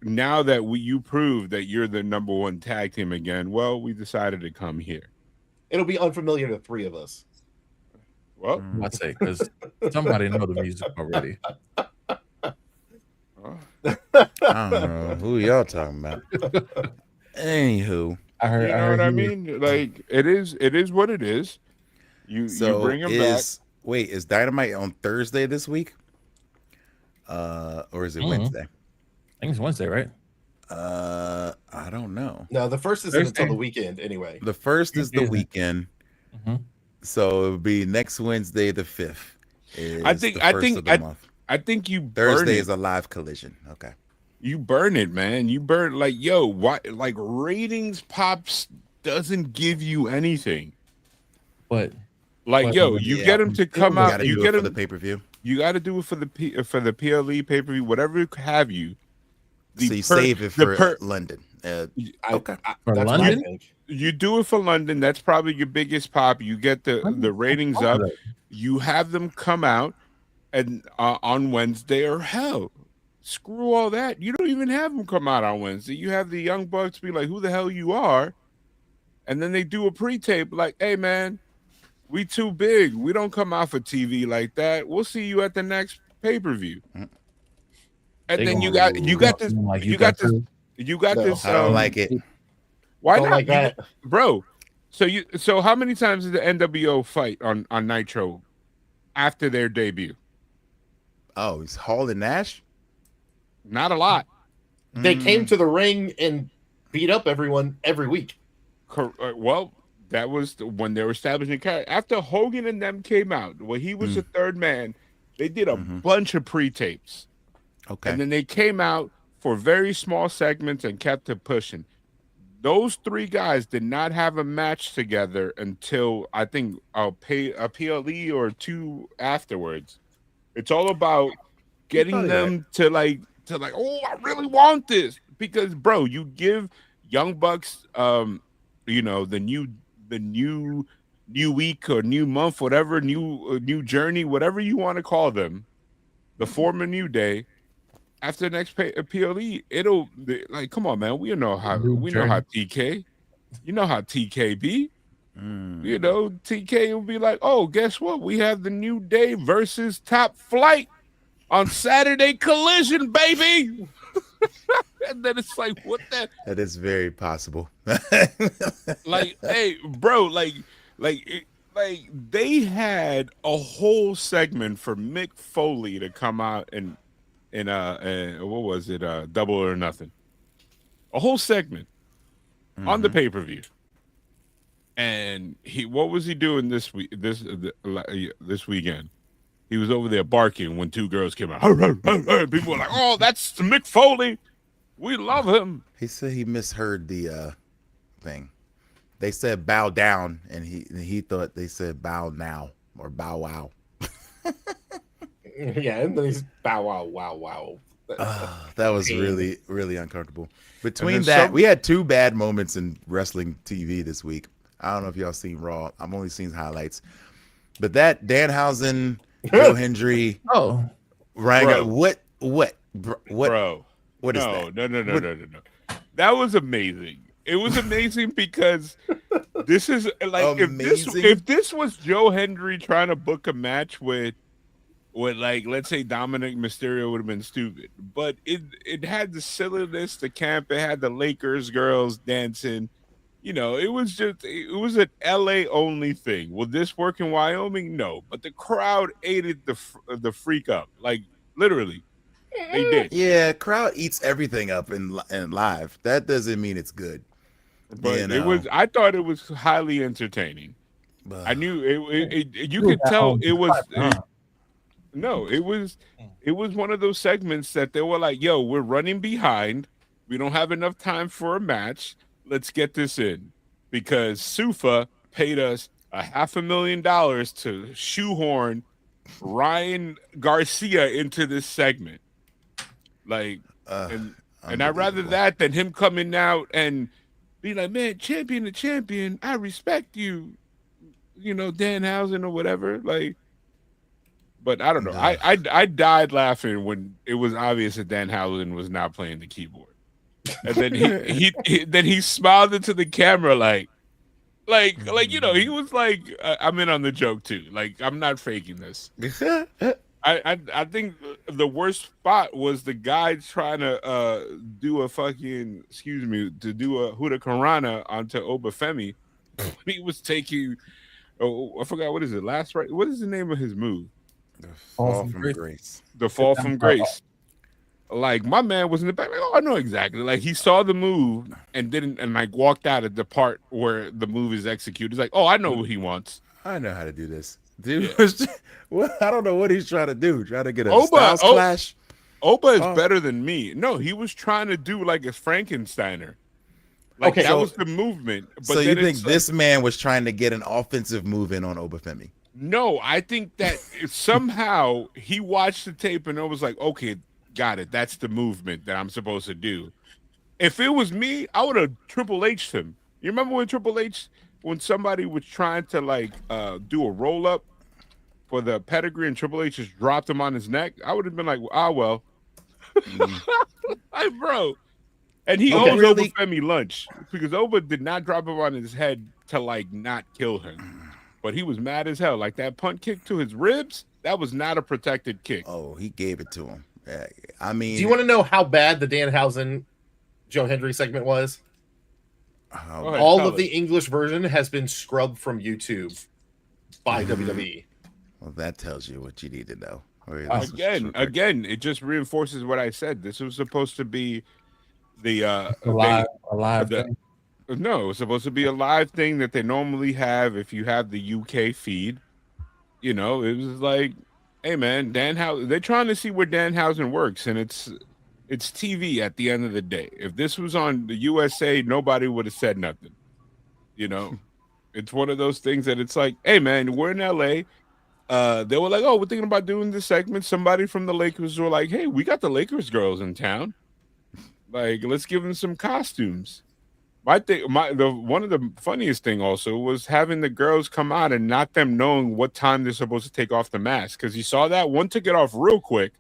now that you prove that you're the number one tag team again, well, we decided to come here. It'll be unfamiliar to three of us. Well, I'd say because somebody know the music already. I don't know who y'all talking about. Anywho, I heard. What I mean? Like it is what it is. You bring them back. Wait, is Dynamite on Thursday this week? Or is it Mhm. Wednesday? I think it's Wednesday, right? I don't know. No, the first isn't until Thursday. the weekend anyway. The first is the Tuesday. weekend, Mhm. so it would be next Wednesday, the 5th. I Is think the I first think of the month. I think you burn Thursday it. is a live collision. Okay. You burn it, man. You burn like yo. Why? Like ratings pops doesn't give you anything. But Like yo, you get them to come You out. got to You do get it for the them. pay-per-view. You got to do it for the PLE pay-per-view, whatever have you. So you save it for London. Okay. For That's London? what I think. You do it for London. That's probably your biggest pop. You get the ratings up. You have them come out and on Wednesday, or hell, screw all that. You don't even have them come out on Wednesday. You have the Young Bucks be like, "Who the hell you are?" And then they do a pre-tape like, "Hey man, we too big. We don't come out for TV like that. We'll see you at the next pay-per-view." And then you got this. I don't like it. Why Don't not, like that. bro? So how many times did the NWO fight on Nitro after their debut? Oh, it's Hall and Nash? Not a lot. They came to the ring and beat up everyone every week. Well, that was when they were establishing character. After Hogan and them came out, when he was the third man, they did a bunch of pre-tapes. Okay. And then they came out for very small segments and kept it pushing. Those three guys did not have a match together until I think a PLE or two afterwards. It's all about getting them to like, oh, I really want this. Because bro, you give Young Bucks you know, the new week or new month, whatever, new journey, whatever you want to call them, the former New Day. After the next PLE, it'll like, come on, man. We know how TK, you know how TK be. You know, TK will be like, oh, guess what? We have the New Day versus Top Flight on Saturday Collision, baby. And then it's like, what the? That is very possible. Like, hey, bro, like they had a whole segment for Mick Foley to come out and what was it? Double or Nothing. A whole segment on the pay-per-view. And what was he doing this weekend? He was over there barking when two girls came out. People were like, "Oh, that's Mick Foley. We love him." He said he misheard the thing. They said bow down, and he thought they said bow now or bow wow. Yeah, and then he's bow wow. That was really, really uncomfortable. Between that, we had two bad moments in wrestling TV this week. I don't know if y'all seen Raw. I've only seen highlights. But that Danhausen, Joe Hendry, Ryan, what is that? No. That was amazing. It was amazing because this is like if this was Joe Hendry trying to book a match with like, let's say Dominic Mysterio, would have been stupid. But it had the silliness, the camp, it had the Lakers girls dancing. You know, it was an LA only thing. Will this work in Wyoming? No, but the crowd ate it the freak up, like literally, they did. Yeah, crowd eats everything up in live. That doesn't mean it's good. But it was. I thought it was highly entertaining. I knew it. You could tell it was. No, it was one of those segments that they were like, "Yo, we're running behind. We don't have enough time for a match. Let's get this in," because Sufa paid us $500,000 to shoehorn Ryan Garcia into this segment. Like, and I'd rather that than him coming out and be like, "Man, champion to champion, I respect you," you know, Danhausen or whatever. Like, but I don't know. I died laughing when it was obvious that Danhausen was not playing the keyboard. And then he smiled into the camera like you know, he was like, I'm in on the joke too. Like, I'm not faking this. I think the worst spot was the guy trying to do a fucking do a Huda Karana onto Obafemi. He was taking I forgot what is it, last right? What is the name of his move? The fall from grace. The fall from grace. Like my man was in the back. Like, oh, I know exactly. Like he saw the move and didn't, and like walked out at the part where the move is executed. He's like, oh, I know what he wants. I know how to do this. Dude, well, I don't know what he's trying to do. Trying to get a styles clash. Oba is better than me. No, he was trying to do like a Frankensteiner. Like that was the movement. But so you think this man was trying to get an offensive move in on Obafemi? No, I think that somehow he watched the tape and it was like, okay, got it. That's the movement that I'm supposed to do. If it was me, I would have Triple H'd him. You remember when Triple H, when somebody was trying to like do a roll up for the pedigree and Triple H just dropped him on his neck? I would have been like, well. Like, bro. And he owes Obafemi lunch because Oba did not drop him on his head to like not kill him. But he was mad as hell. Like that punt kick to his ribs, that was not a protected kick. Oh, he gave it to him. I mean, do you want to know how bad the Danhausen Joe Hendry segment was? All of the English version has been scrubbed from YouTube by WWE. Well, that tells you what you need to know. Again, it just reinforces what I said. This was supposed to be the live thing. No, it was supposed to be a live thing that they normally have if you have the UK feed. You know, it was like, hey man, they're trying to see where Danhausen works, and it's TV at the end of the day. If this was on the USA, nobody would have said nothing. You know, it's one of those things that it's like, hey man, we're in LA. They were like, oh, we're thinking about doing this segment. Somebody from the Lakers were like, hey, we got the Lakers girls in town. Like, let's give them some costumes. One of the funniest thing also was having the girls come out and not them knowing what time they're supposed to take off the mask. Because you saw that one took it off real quick.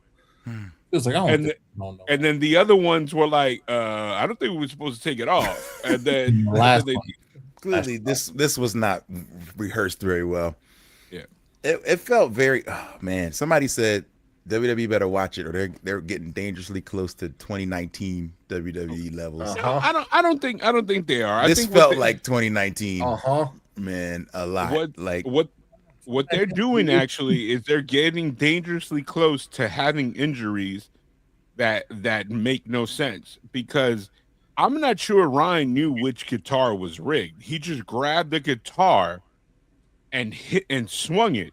It was like, and then the other ones were like, I don't think we were supposed to take it off. And then clearly this was not rehearsed very well. Yeah, it felt very. Oh man, somebody said WWE better watch it, or they're getting dangerously close to 2019 WWE levels. I don't think they are. This felt like 2019. Man, a lot. What they're doing actually is they're getting dangerously close to having injuries that make no sense, because I'm not sure Ryan knew which guitar was rigged. He just grabbed the guitar and hit and swung it.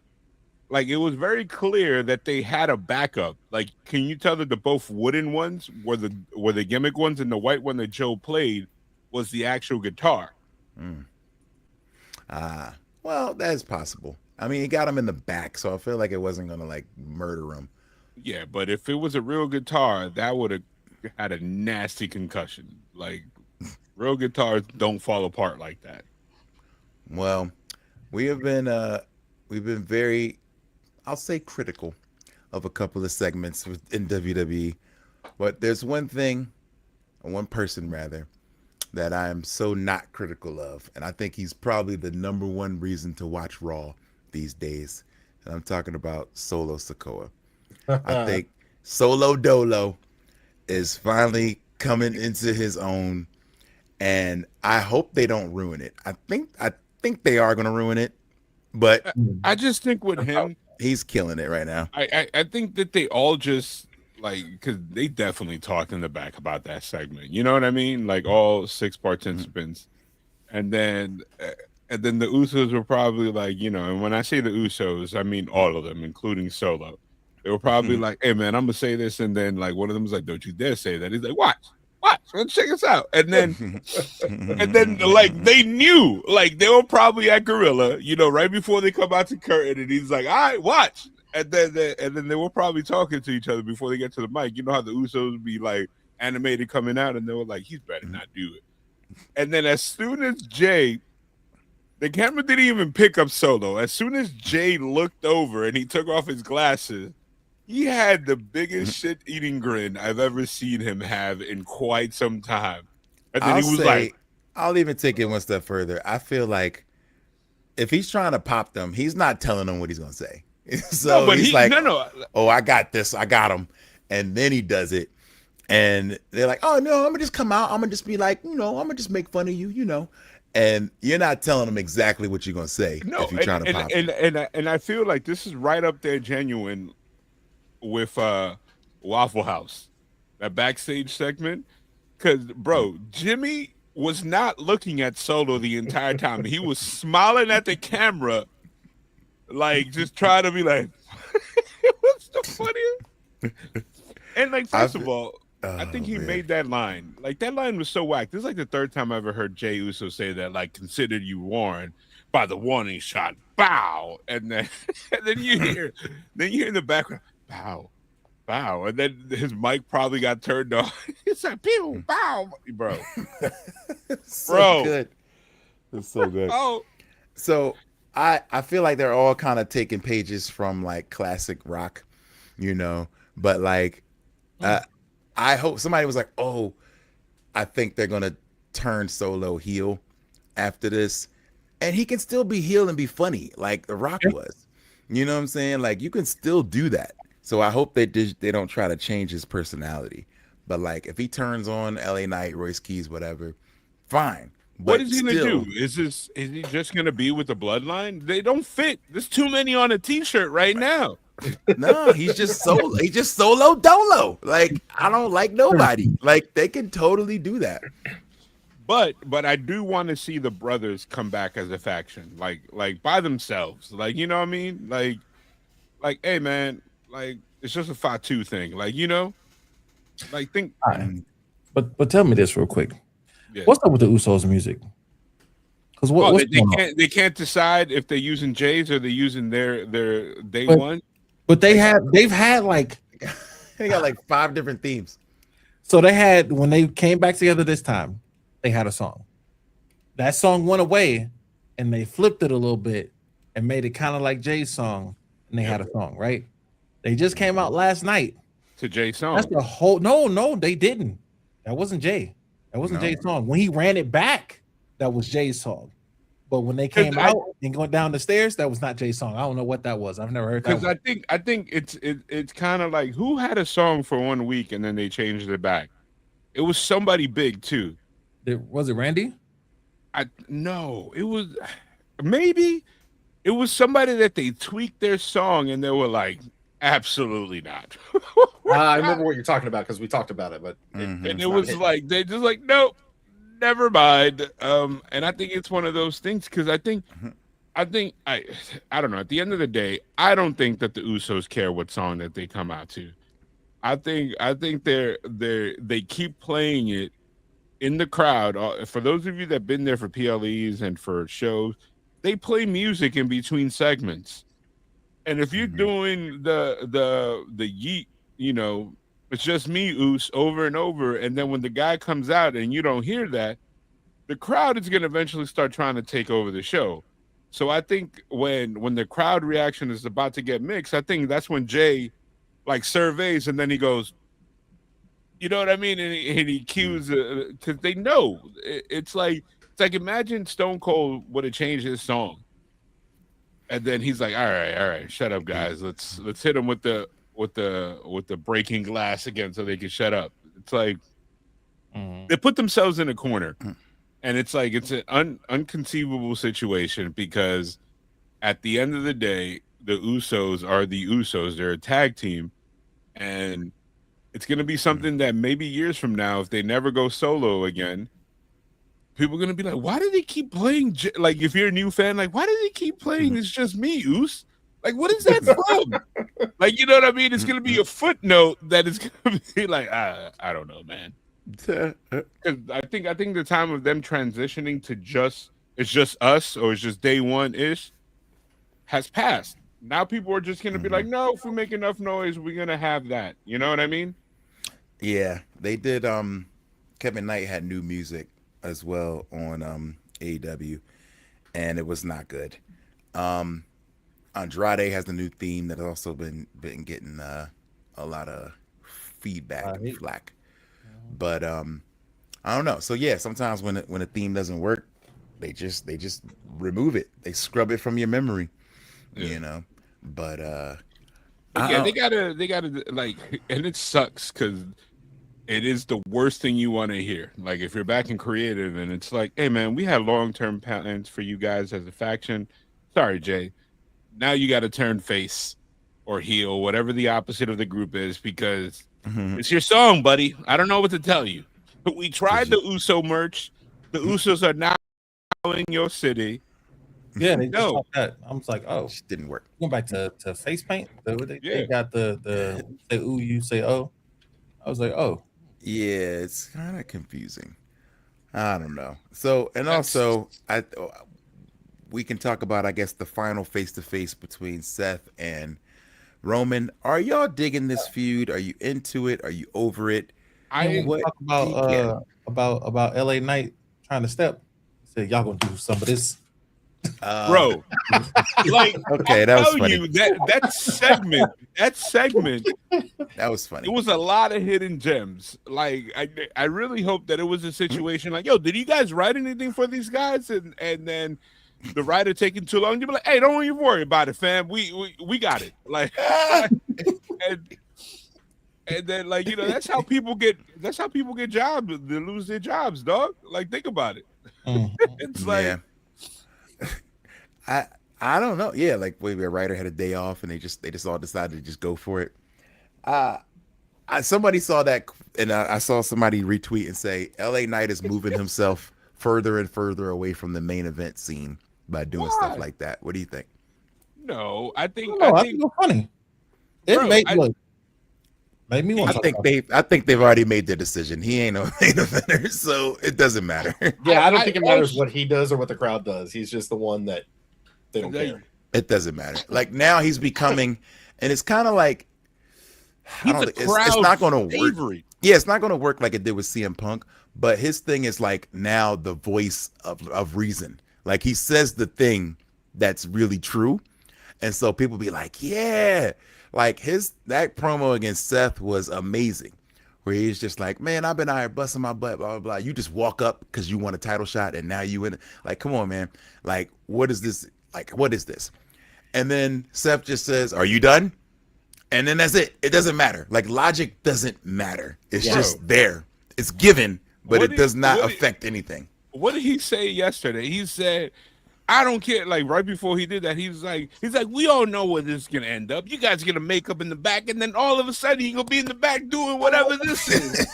Like, it was very clear that they had a backup. Like, can you tell that the both wooden ones were the gimmick ones, and the white one that Joe played was the actual guitar? Well, that is possible. I mean, he got him in the back, so I feel like it wasn't gonna like murder him. Yeah, but if it was a real guitar, that would have had a nasty concussion. Like, real guitars don't fall apart like that. Well, we've been very, I'll say, critical of a couple of segments in WWE, but there's one person rather, that I am so not critical of, and I think he's probably the number one reason to watch Raw these days, and I'm talking about Solo Sikoa. I think Solo Dolo is finally coming into his own, and I hope they don't ruin it. I think they are going to ruin it, but I just think with him, he's killing it right now. I think that they all just, like, because they definitely talked in the back about that segment. You know what I mean? Like, all 6 participants. And then the Usos were probably like, you know, and when I say the Usos, I mean all of them, including Solo. They were probably like, hey, man, I'm going to say this. And then, like, one of them was like, don't you dare say that. He's like, watch, let's check us out. And then, like, they knew. Like, they were probably at Gorilla, you know, right before they come out to curtain. And he's like, all right, watch. And then they were probably talking to each other before they get to the mic. You know how the Usos be, like, animated coming out? And they were like, he's better not do it. And then as soon as the camera didn't even pick up Solo. As soon as Jay looked over and he took off his glasses, he had the biggest shit-eating grin I've ever seen him have in quite some time. And then I'll even take it one step further. I feel like if he's trying to pop them, he's not telling them what he's going to say. So he's like, oh, I got this. I got him. And then he does it. And they're like, "Oh no, I'm gonna just come out. I'm gonna just be like, I'm gonna just make fun of you, And you're not telling them exactly what you're gonna say No, if you're trying to pop it. and I feel like this is right up there genuine with Waffle House, that backstage segment. Because bro, Jimmy was not looking at Solo the entire time. He was smiling at the camera, like just trying to be like, "What's the funniest?" And like, first of all, I think he made that line. Like that line was so whack. This is like the third time I ever heard Jey Uso say that. Like, considered you warned by the warning shot. Bow, and then you hear in the background, bow, bow, and then his mic probably got turned off. It's like pew, bow, bro. So good. It's so good. Oh, so I feel like they're all kind of taking pages from like classic rock, but like. I hope somebody was like, "Oh, I think they're gonna turn Solo heel after this," and he can still be heel and be funny like The Rock was. You know what I'm saying? Like you can still do that. So I hope they don't try to change his personality. But like if he turns on LA Knight, Royce Keys, whatever, fine. But what is he gonna do? Is he just gonna be with the bloodline? They don't fit. There's too many on a t-shirt right now. No, he's just solo dolo. Like I don't like nobody. Like they can totally do that. But I do want to see the brothers come back as a faction, like by themselves. Like you know what I mean? Like hey man, like it's just a Fatu thing. Like like think. But tell me this real quick. Yeah. What's up with the Usos music? Because they can't decide if they're using Jay's or they're using their day one. But they've had like they got like 5 different themes. So they had when they came back together this time, they had a song. That song went away, and they flipped it a little bit and made it kind of like Jay's song, and they had a song, right? They just came out last night to Jay's song. That's the whole no, they didn't. That wasn't Jay. That wasn't Jay's song. When he ran it back, that was Jay's song. But when they came out and going down the stairs, that was not Jay's song. I don't know what that was. I've never heard that. Because I think it's kind of like who had a song for 1 week and then they changed it back. It was somebody big too. Was it Randy? No, it was maybe it was somebody that they tweaked their song and they were like, absolutely not. I remember what you're talking about because we talked about it, but and it was like they just like nope. Never mind. And I think it's one of those things because I don't know. At the end of the day, I don't think that the Usos care what song that they come out to. I think they keep playing it in the crowd. For those of you that've been there for PLEs and for shows, they play music in between segments. And if you're doing the yeet, it's just me, Oos, over and over. And then when the guy comes out and you don't hear that, the crowd is going to eventually start trying to take over the show. So I think when the crowd reaction is about to get mixed, I think that's when Jay like surveys and then he goes, you know what I mean? And he cues because they know it's like imagine Stone Cold would have changed his song. And then he's like, all right, shut up, guys. Let's hit him with the breaking glass again so they can shut up. It's like they put themselves in a corner, and it's like it's an unconceivable situation because at the end of the day, the Usos are the Usos. They're a tag team, and it's going to be something that maybe years from now, if they never go solo again, people are going to be like, why do they keep playing? Like, if you're a new fan, like, why do they keep playing It's Just Me, Us? Like, what is that from? Like, you know what I mean? It's going to be a footnote that is going to be like, I don't know, man. I think the time of them transitioning to it's just us or it's just day one-ish has passed. Now people are just going to be like, no, if we make enough noise, we're going to have that. You know what I mean? Yeah, they did. Kevin Knight had new music as well on AEW, and it was not good. Andrade has the new theme that has also been getting a lot of feedback and flack. But I don't know. So yeah, sometimes when a theme doesn't work, they just remove it. They scrub it from your memory. Yeah. But yeah, they gotta like, and it sucks because it is the worst thing you want to hear. Like if you're back in creative and it's like, hey man, we had long-term plans for you guys as a faction. Sorry, Jay. Now you got to turn face or heel, whatever the opposite of the group is, because it's your song, buddy. I don't know what to tell you. But we tried the USO merch. The Usos are now in your city. Yeah, they just talked that. I was like, oh, it didn't work. Going back to face paint. They got the say ooh, you say oh. I was like, oh. Yeah, it's kind of confusing. I don't know. So, and also, we can talk about, I guess, the final face-to-face between Seth and Roman. Are y'all digging this feud? Are you into it? Are you over it? I talk about LA Knight trying to step. Said y'all gonna do some of this, bro. Like, okay, that was funny. That segment, that was funny. It was a lot of hidden gems. Like, I really hope that it was a situation like, yo, did you guys write anything for these guys? And then the writer taking too long, you be like, hey, don't even worry about it, fam. We got it. Like, and then, like, you know, that's how people get jobs. They lose their jobs, dog. Like, think about it. It's like, I don't know. Yeah, like maybe a writer had a day off and they just all decided to just go for it. Somebody saw that, and I saw somebody retweet and say LA Knight is moving himself further and further away from the main event scene by doing stuff like that. What do you think? No, I think it's funny. It made me want. I think they've already made their decision. He ain't no main eventer, so it doesn't matter. Yeah, I don't think it matters what he does or what the crowd does. He's just the one that they don't care. It doesn't matter. Like now he's becoming, and it's kind of like it's not going to work. Yeah, it's not going to work like it did with CM Punk. But his thing is like now the voice of reason. Like he says the thing that's really true, and so people be like, yeah. Like that promo against Seth was amazing, where he's just like, man, I've been out here busting my butt, blah, blah, blah. You just walk up because you want a title shot and now you in it. Like, come on, man. Like, what is this? Like, what is this? And then Seth just says, are you done? And then that's it. It doesn't matter. Like, logic doesn't matter. It's just there. It's given, but it does not affect anything. What did he say yesterday? He said, I don't care. Like right before he did that, he's like, we all know where this is gonna end up. You guys are gonna make up in the back, and then all of a sudden he's gonna be in the back doing whatever this is.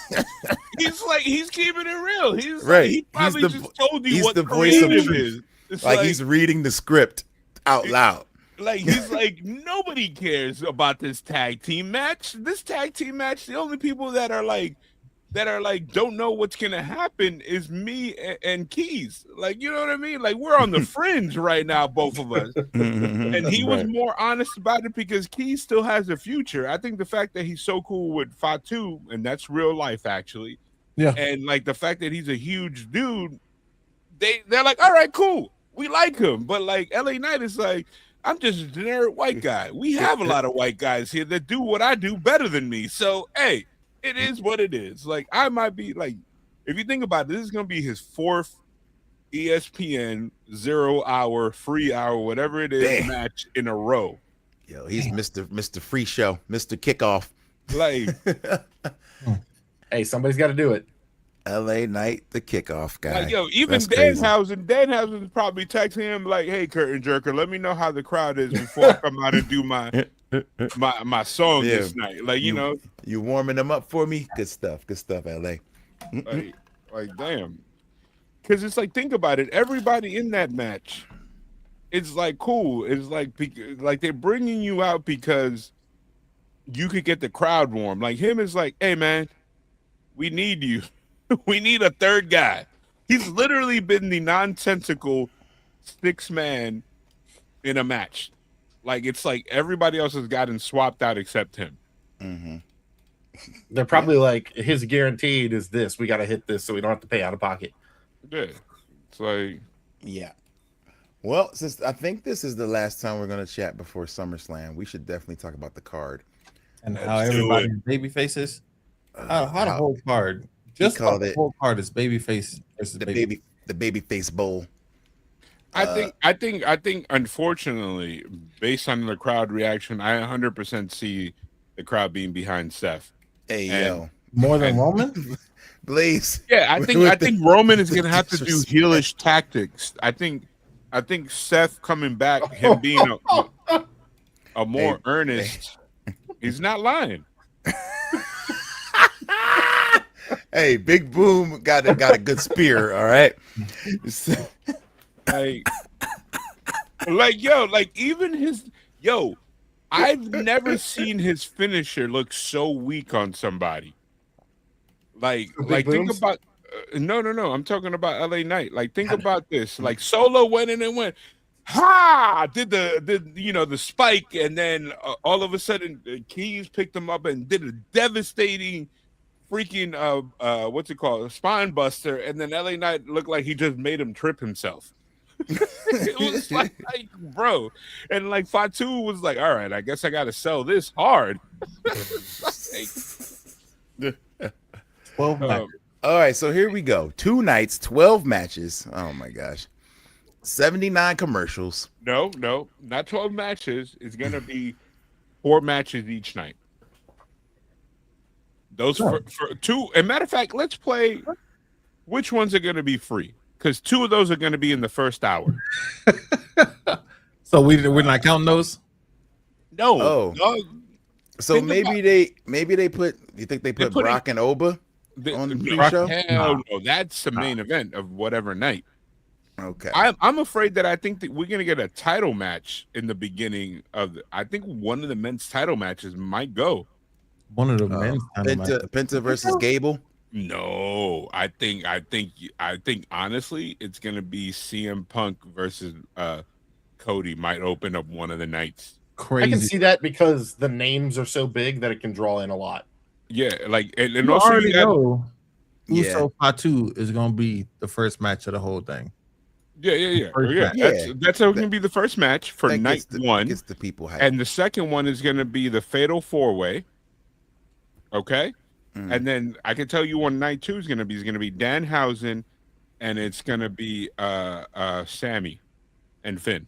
he's keeping it real. He's right. Like, he probably just told you what the voice of truth is. It's like he's reading the script out loud. Like he's like, nobody cares about this tag team match. This tag team match, the only people that are like don't know what's gonna happen is me and Keys. Like, you know what I mean? Like, we're on the fringe right now, both of us. And he was more honest about it because Keys still has a future. I think the fact that he's so cool with Fatu, and that's real life actually. Yeah. And like the fact that he's a huge dude, they're like, all right, cool. We like him. But like LA Knight is like, I'm just a generic white guy. We have a lot of white guys here that do what I do better than me. So hey, it is what it is. Like, I might be like, if you think about it, this is gonna be his 4th ESPN 0 hour, free hour, whatever it is, match in a row. Yo, he's Mr. Free Show, Mr. Kickoff. Like, hey, somebody's got to do it. LA Knight, the kickoff guy. Like, yo, even Danhausen probably texting him like, "Hey, Curtain Jerker, let me know how the crowd is before I come out and do my song this night." Like, you know, you warming them up for me. Good stuff, LA. like damn, because it's like, think about it. Everybody in that match, it's like cool. It's like they're bringing you out because you could get the crowd warm. Like him is like, "Hey, man, we need you." We need a third guy. He's literally been the nonsensical 6th man in a match. Like, it's like everybody else has gotten swapped out except him. Mm-hmm. They're probably like, his guaranteed is this. We got to hit this so we don't have to pay out of pocket. Yeah. It's like... Yeah. Well, since I think this is the last time we're going to chat before SummerSlam, we should definitely talk about the card. And how everybody's baby faces. How the whole card... Just the whole card is babyface versus the babyface bowl. I think unfortunately, based on the crowd reaction, I 100% see the crowd being behind Seth. Hey, yo, More than Roman? Blaze. Yeah, I think Roman is gonna have to do heelish tactics. I think Seth coming back, him being a more earnest. He's not lying. Hey, Big Boom got a good spear. All right. I've never seen his finisher look so weak on somebody. Think about no. I'm talking about LA Knight. Like, think about this. Like, Solo went in and went, ha! Did the spike, and then all of a sudden Keys picked him up and did a devastating freaking what's it called, a spine buster, and then LA Knight looked like he just made him trip himself. It was like, bro, and like Fatu was like, all right, I guess I gotta sell this hard. 12 matches. All right, so here we go. 2 nights, 12 matches. Oh my gosh. 79 commercials. No, not 12 matches. It's gonna be 4 matches each night. Those for 2. As a matter of fact, let's play which ones are gonna be free, because 2 of those are gonna be in the first hour. So we're not counting those? No. So maybe they put. You think they put Brock and Oba on the pre-show? Hell no, that's the main event of whatever night. Okay. I'm afraid that I think that we're gonna get a title match in the beginning of. I think one of the men's title matches might go. One of the men's title matches. Penta versus Gable. No, I think honestly, it's gonna be CM Punk versus Cody. Might open up one of the nights. Crazy. I can see that because the names are so big that it can draw in a lot. Yeah, like and you also already you got, know Uso Fatu is gonna be the first match of the whole thing. Yeah. That's going to be the first match for night 1. Gets the people hyped. And the second one is going to be the Fatal 4-Way. Okay, and then I can tell you on night 2 is going to be Danhausen, and it's going to be Sammy and Finn.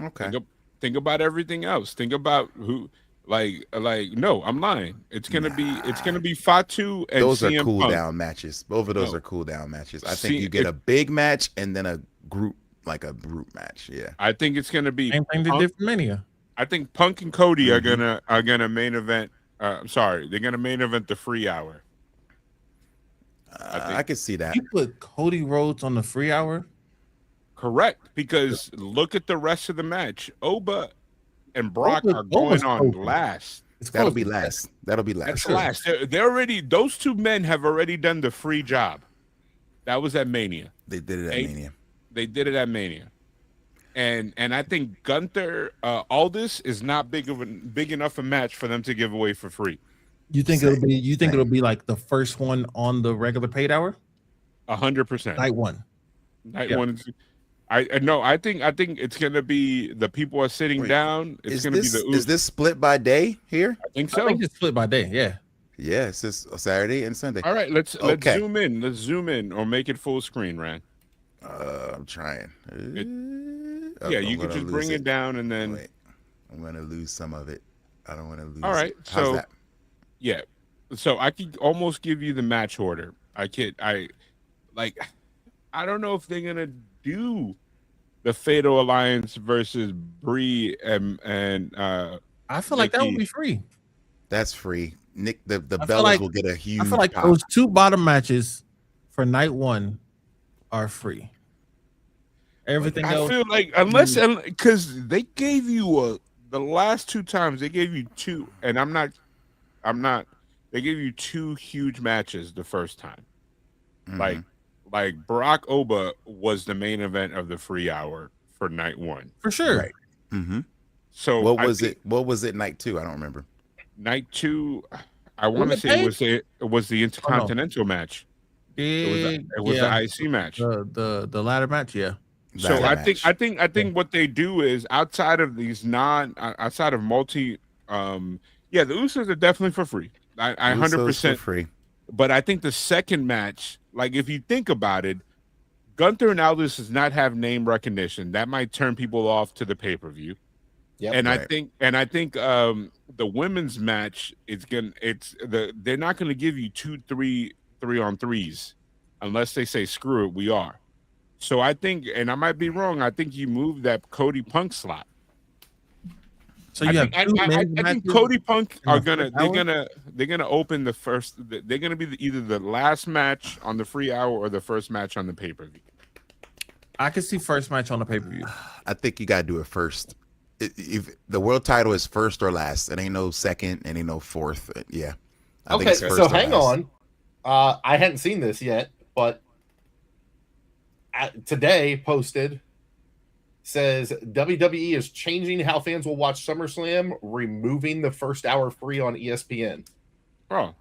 Okay. Think about everything else. Think about who. No, I'm lying. It's gonna be Fatu and those CM are cool Punk. down matches. Both of those are cool down matches. I think you get a big match and then a group match. Yeah, I think it's gonna be same thing they did for Mania. I think Punk and Cody are gonna main event. I'm sorry, they're gonna main event the free hour. I could see that. You put Cody Rhodes on the free hour? Correct, because look at the rest of the match. Oba and Brock are going on last. That'll be last. That's last. They're already. Those 2 men have already done the free job. That was at Mania. They did it at Mania. They did it at Mania, and I think Gunther Aldis is not big enough a match for them to give away for free. You think it'll be? You think it'll be like the first one on the regular paid hour? 100%. Night 1. Night 1. I think it's gonna be the people are sitting down. It's gonna be the. Is this split by day here? I think so. I think it's split by day. Yeah. Yeah, it's just Saturday and Sunday. All right, let's zoom in. Let's zoom in or make it full screen, Rand. I'm trying. You could just bring it down and then. Wait, I'm gonna lose some of it. I don't want to lose. All right, How's that? Yeah, so I could almost give you the match order. I don't know if they're gonna do the Fatal Alliance versus Brie and I feel like that would be free. That's free. Nick, the Bellas will get a huge. I feel like those 2 bottom matches for night 1 are free. Everything else, I feel like unless because they gave you the last 2 times they gave you 2, and I'm not. They gave you 2 huge matches the first time, like Brock Oba was the main event of the free hour for night 1 for sure. Right. Mm-hmm. So what was it? What was it? Night 2? I don't remember. Night 2, I want to say it was the Intercontinental match. It was the IC match. The ladder match, yeah. So I think what they do is outside of multi, the Usos are definitely for free. I 100% free. But I think the second match, like if you think about it, Gunther and Aldis does not have name recognition. That might turn people off to the pay-per-view. Yep. And I think the women's match they're not gonna give you 3-on-3s unless they say screw it, we are. So I think, and I might be wrong, I think you moved that Cody Punk slot. So you have I think Cody Punk they're gonna open the first. They're gonna be either the last match on the free hour or the first match on the pay-per-view. I can see first match on the pay-per-view. I think you gotta do it first. If the world title is first or last, it ain't no second, it ain't no fourth. Yeah. I think it's first so or hang last. on. I hadn't seen this yet, but today posted says WWE is changing how fans will watch SummerSlam, removing the first hour free on ESPN. Oh,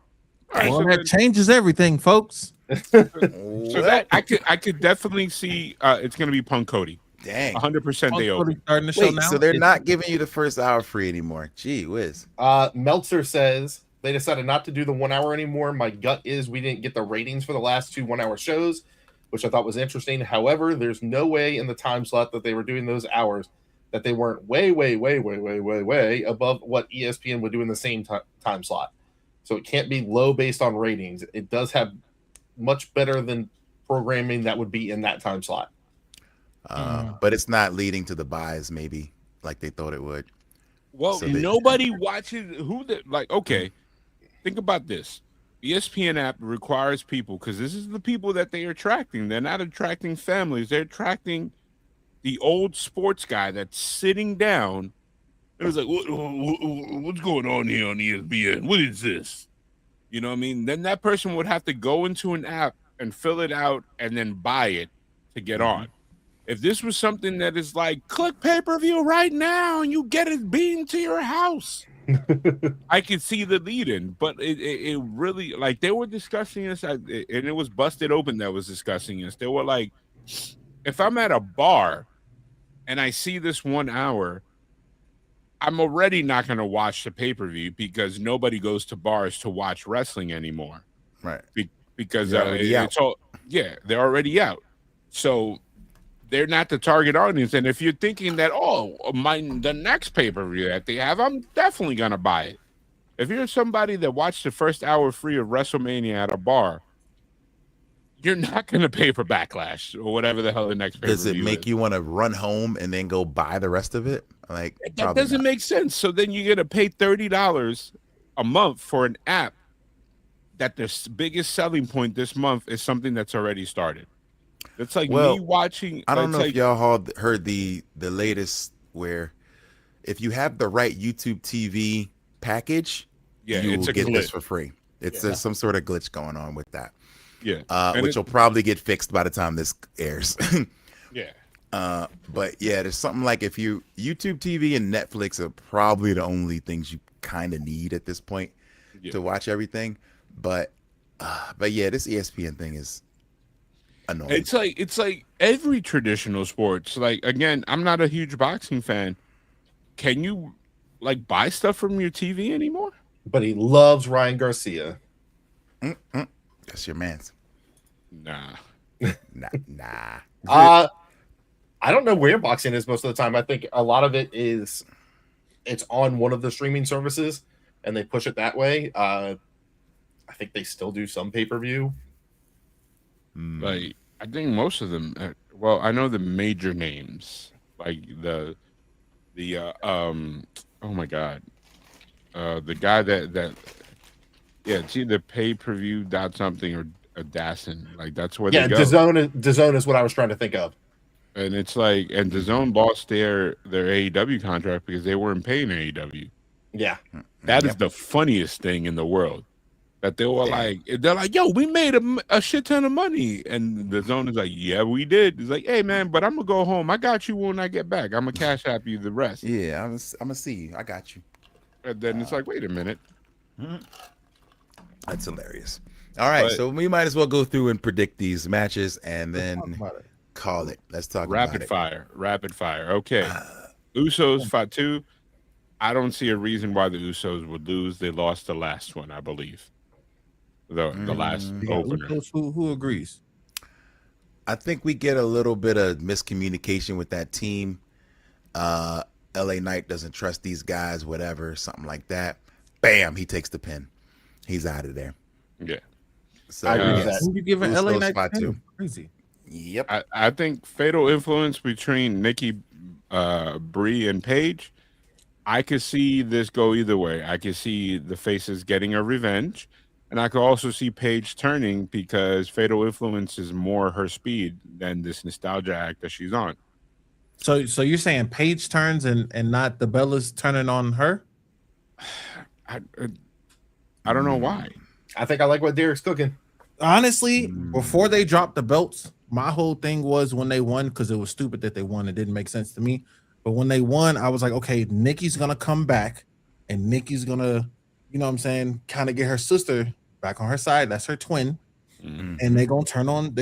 well, that changes everything, folks. So that I could definitely see it's going to be Punk Cody. Dang, 100% they open. Starting the show Wait, now? so they're not giving you the first hour free anymore? Gee whiz. Meltzer says they decided not to do the 1 hour anymore. My gut is we didn't get the ratings for the last 2 1 hour shows, which I thought was interesting. However, there's no way in the time slot that they were doing those hours that they weren't way above what ESPN would do in the same time slot. So it can't be low based on ratings. It does have much better than programming that would be in that time slot. But it's not leading to the buys, maybe like they thought it would. Well, So nobody watches okay, think about this. ESPN app requires people, because this is the people that they are attracting. They're not attracting families. They're attracting the old sports guy that's sitting down and it's like, what's going on here on ESPN? What is this? You know what I mean? Then that person would have to go into an app and fill it out and then buy it to get on. If this was something that is like, click pay-per-view right now and you get it beamed to your house, I could see the lead-in. But it really, like, they were discussing this, and it was Busted Open that was discussing this. They were like, if I'm at a bar and I see this 1 hour, I'm already not going to watch the pay-per-view because nobody goes to bars to watch wrestling anymore. Right. Because They're already out. They're already out. So they're not the target audience. And if you're thinking that, the next pay-per-view that they have, I'm definitely going to buy it. If you're somebody that watched the first hour free of WrestleMania at a bar, you're not going to pay for Backlash or whatever the hell the next pay-per-view Does it make you want to run home and then go buy the rest of it? Like, that doesn't make sense. So then you're going to pay $30 a month for an app that the biggest selling point this month is something that's already started. It's like me watching. I don't know if y'all heard the latest where if you have the right YouTube TV package, you will get this for free. There's some sort of glitch going on with that. Yeah. Which will probably get fixed by the time this airs. Yeah. But yeah, there's something like if you YouTube TV and Netflix are probably the only things you kind of need at this point to watch everything. But yeah, this ESPN thing is annoying. It's like every traditional sports. Like, again, I'm not a huge boxing fan. Can you like buy stuff from your TV anymore? But he loves Ryan Garcia. That's your man's. Nah. I don't know where boxing is most of the time. I think a lot of it is it's on one of the streaming services and they push it that way. I think they still do some pay-per-view. Like, I think most of them, I know the major names, like the oh my God, the guy that it's either pay-per-view something or a DAZN. Like, that's where they go. DAZN is what I was trying to think of. And it's like, and DAZN lost their AEW contract because they weren't paying AEW. Yeah. That is the funniest thing in the world. That they were they're like, yo, we made a shit ton of money. And DAZN is like, yeah, we did. It's like, hey, man, but I'm going to go home. I got you when I get back. I'm going to cash app you the rest. Yeah, I'm going to see you. I got you. And then it's like, wait a minute. That's hilarious. All right, so we might as well go through and predict these matches and then call it. Let's talk about it. Rapid fire. Okay. Usos Fatu. I don't see a reason why the Usos would lose. They lost the last one, I believe. The last opener. Who agrees? I think we get a little bit of miscommunication with that team. LA Knight doesn't trust these guys, whatever, something like that. Bam, he takes the pin. He's out of there. Yeah. So I agree with yes, that. You giving Usos LA Knight spot the two. pin? Crazy. Yep. I think fatal influence between Nikki, Bree, and Paige. I could see this go either way. I could see the faces getting a revenge, and I could also see Paige turning because fatal influence is more her speed than this nostalgia act that she's on. So you're saying Paige turns and not the Bellas turning on her? I don't know why. I think I like what Derek's cooking. Honestly, before they dropped the belts, my whole thing was when they won, because it was stupid that they won. It didn't make sense to me. But when they won, I was like, okay, Nikki's gonna come back, and Nikki's gonna, you know what I'm saying, kind of get her sister back on her side. That's her twin. And they're gonna turn on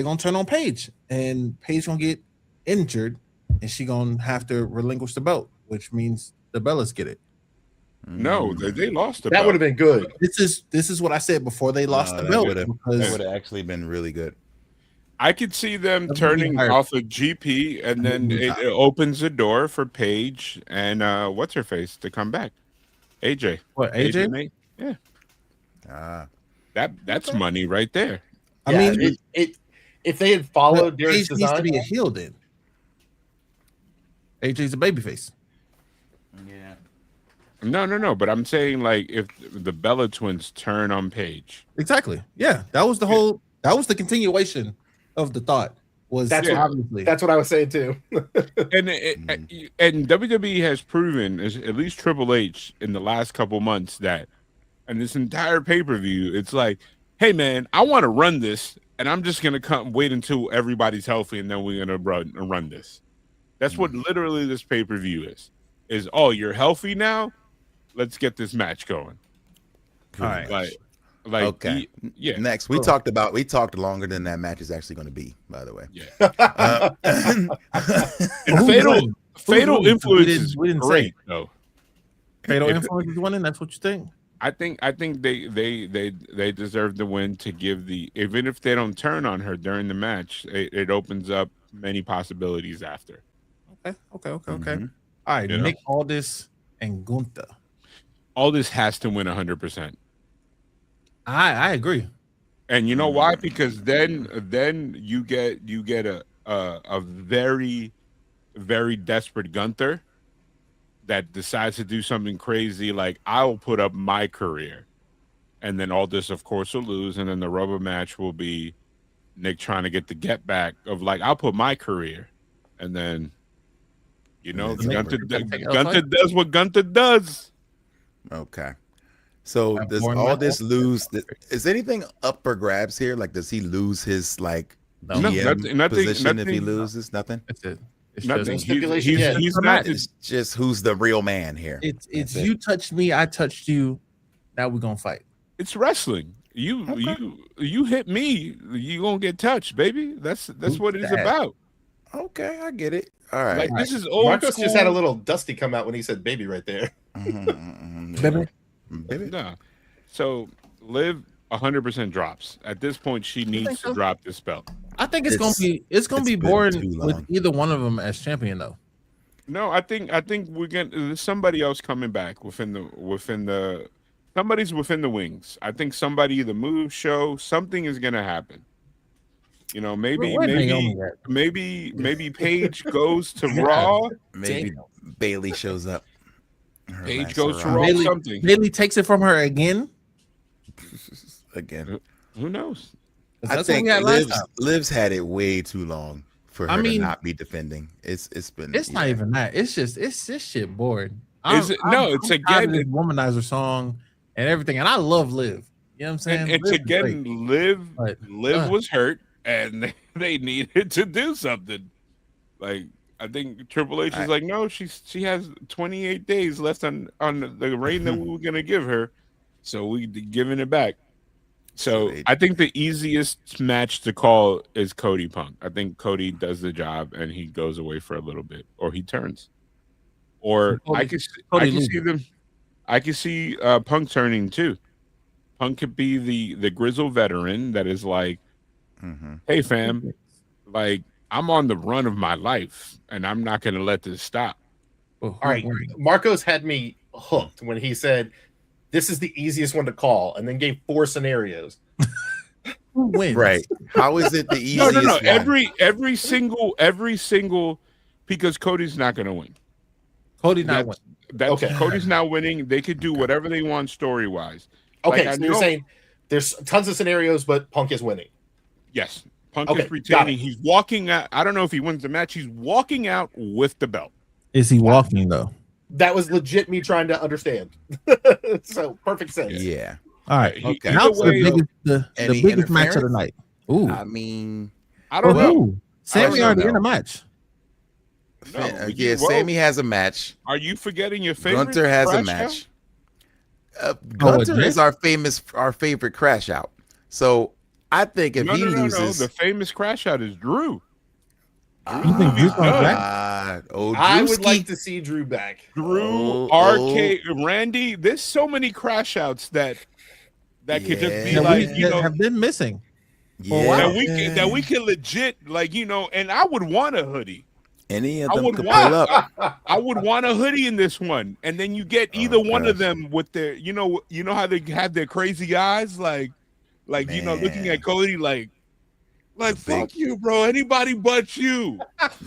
Paige. And Paige gonna get injured, and she gonna have to relinquish the belt, which means the Bellas get it. No, they lost the That belt. would have been good. This is what I said before they lost the That belt. would have Because actually been really good. I could see them That's gonna be turning hard. off of GP, and then it opens the door for Paige and what's her face to come back. AJ. What, AJ? Nate? Yeah. Ah, That's money right there. I Yeah, mean, if they had followed Paige Derek's needs to design, be a heel then. AJ's a babyface. yeah. No. But I'm saying, like, if the Bella twins turn on Paige. Exactly. Yeah, that was the whole. That was the continuation of the thought. Was That's what- obviously that's what I was saying too. And WWE has proven, at least Triple H in the last couple months, that and this entire pay-per-view, it's like, hey man, I want to run this, and I'm just gonna wait until everybody's healthy, and then we're gonna run this. That's what literally this pay-per-view is. Oh, you're healthy now? Let's get this match going. all right. Like Okay. yeah. Next, we talked longer than that match is actually going to be. By the way. Yeah. And fatal influence is great though. Fatal influence is winning. That's what you think? I think they deserve the win to give even if they don't turn on her during the match, it opens up many possibilities after. Okay. Mm-hmm. All right, You know? Nick Aldis and Gunther. Aldis has to win 100%. I agree. And you know why? Because then you get a very, very desperate Gunther that decides to do something crazy like, I will put up my career. And then Aldis, of course, will lose. And then the rubber match will be Nick trying to get the get back of like, I'll put my career. And then, Gunther does what Gunther does. Okay. So does born Aldis metal? lose? Is anything up for grabs here? Like, does he lose his like No, GM nothing- position if he nothing- loses? Nothing. That's it. It's Nothing. just stipulation He's, yet. he's not. It's just who's the real man here. it's That's it. you touched me, I touched you. Now we're gonna fight. It's wrestling. You hit me, you gonna get touched, baby. That's what it is that? about. Okay, I get it. All right. Like this is old Marcos school. just had a little dusty come out when he said "baby" right there. Baby. Baby. No. So Liv 100% drops. At this point, she needs so? to drop this belt. I think it's It's- gonna be it's been boring too with long. either one of them as champion though. No, I think we're gonna. There's somebody else coming back within the. Somebody's within the wings. I think somebody either move, show, something is gonna happen. Maybe Where Naomi at? maybe Paige goes to Raw. Maybe Bailey shows up. Her Paige last goes to hurrah. Raw. Bailey, Something. Bailey takes it from her again. again. Who knows? I That's what think we had last time. Liv's had it way too long for her I mean, to not be defending. It's been. It's not even that. It's this shit boring. Is it? No, it's I'm tired of again. this womanizer song and everything, and I love Liv. You know what I'm saying? And it's Liv is again, great. But, Liv was hurt, and they needed to do something. Like I think Triple H is like, no, she has 28 days left on the reign that we were gonna give her, so we giving it back. So I think the easiest match to call is Cody Punk. I think Cody does the job and he goes away for a little bit, or he turns, or I can see them. I can see Punk turning too. Punk could be the grizzled veteran that is like, hey fam, like I'm on the run of my life and I'm not gonna let this stop. All right, Marcos had me hooked when he said this is the easiest one to call, and then gave 4 scenarios. Who wins? Right. How is it the easiest No. one? Every single, because Cody's not going to win. Cody's not winning. Okay. Cody's not winning. They could do whatever they want story wise. Okay, so you're saying there's tons of scenarios, but Punk is winning. Yes, Punk is retaining. He's walking out. I don't know if he wins the match. He's walking out with the belt. Is he walking though? That was legit me trying to understand. So perfect sense. Yeah. All right. Okay. Now the biggest match of the night. Ooh. I mean, I don't know. Sammy already in a match. No, Sammy has a match. Are you forgetting your favorite? Gunter has a match. Gunter is our favorite crash out. So I think if he loses, the famous crash out is Drew. You think Drew's back? I would like to see Drew back. Drew, RK, Randy. There's so many crash outs that could just be like have been missing. Yeah. That we can legit and I would want a hoodie. Any of them could pull up. I would want a hoodie in this one, and then you get either one of them with their, you know how they have their crazy eyes, like looking at Cody, like fuck you, bro. Anybody but you.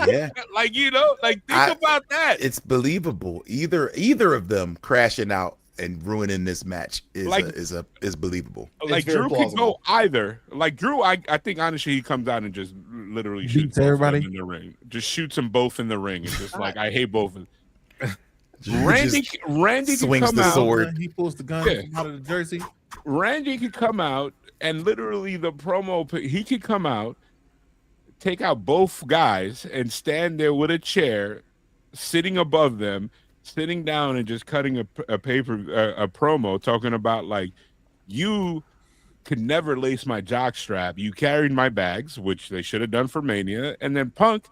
Yeah. think about that. It's believable. Either of them crashing out and ruining this match is believable. Like Drew could go either. Like Drew, I think honestly he comes out and just literally shoots everybody in the ring. Just shoots them both in the ring and just like I hate both of them. Randy swings could come the out, sword. He pulls the gun out of the jersey. Randy could come out and literally the promo. He could come out, take out both guys, and stand there with a chair, sitting above them, sitting down and just cutting a promo, talking about like you could never lace my jock strap. You carried my bags, which they should have done for Mania, and then Punk.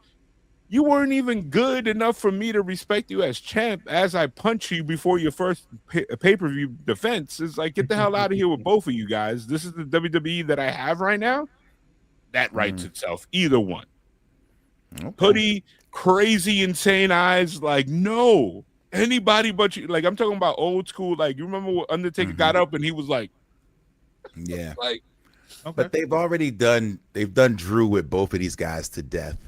You weren't even good enough for me to respect you as champ as I punch you before your first pay-per-view defense. It's like, get the hell out of here with both of you guys. This is the WWE that I have right now. That writes itself. Either one. Okay. Hoodie, crazy, insane eyes. Like, no. Anybody but you. Like, I'm talking about old school. Like, you remember when Undertaker got up and he was like. Yeah. Like, okay. But they've done Drew with both of these guys to death.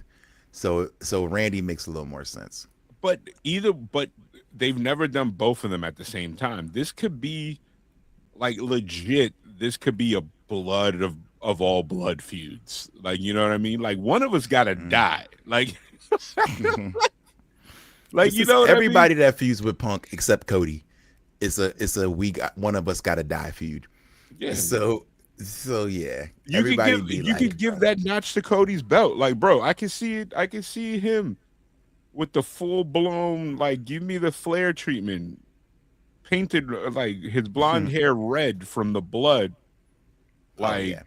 So Randy makes a little more sense. But they've never done both of them at the same time. This could be like legit. This could be a blood of all blood feuds. Like, you know what I mean? Like one of us got to die. Like, everybody that feuds with Punk except Cody. It's a one of us got to die feud. Yeah. So yeah, you could give that notch to Cody's belt. Like, bro, I can see it. I can see him with the full blown, like, give me the Flair treatment, painted like his blonde hair red from the blood. Like,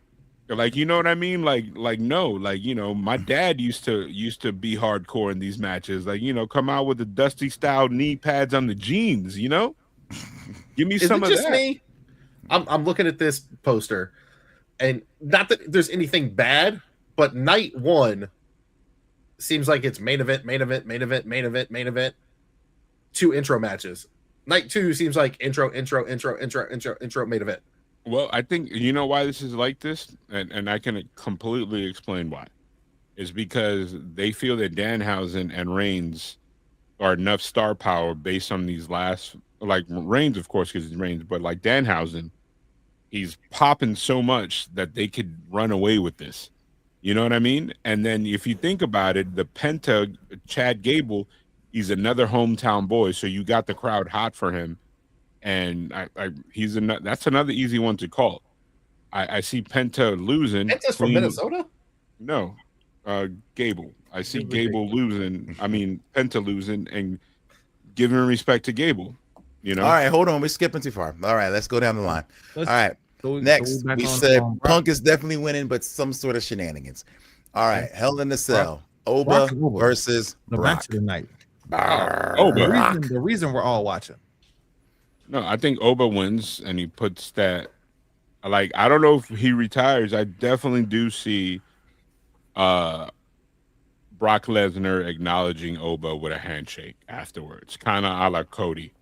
like, you know what I mean? Like no, like, my dad used to be hardcore in these matches. Like, come out with the Dusty style knee pads on the jeans. Give me some of that. Me? I'm looking at this poster. And not that there's anything bad, but night 1 seems like it's main event, 2 intro matches. Night 2 seems like intro, main event. Well, I think you know why this is like this, and I can completely explain why. Is because they feel that Danhausen and Reigns are enough star power based on these last, like Reigns, of course, because it's Reigns, but like Danhausen. He's popping so much that they could run away with this. You know what I mean? And then if you think about it, the Penta, Chad Gable, he's another hometown boy. So you got the crowd hot for him. And that's another easy one to call. I see Penta losing. Penta's from Minnesota? No, Gable. I see Gable losing. I mean, Penta losing and giving respect to Gable. All right, hold on. We're skipping too far. All right, let's go down the line. All right. Next, we said Punk is definitely winning, but some sort of shenanigans. All right, Hell in a Cell, Oba versus the match of the night. The reason we're all watching. No, I think Oba wins, and he puts that. Like, I don't know if he retires. I definitely do see Brock Lesnar acknowledging Oba with a handshake afterwards, kind of a la Cody.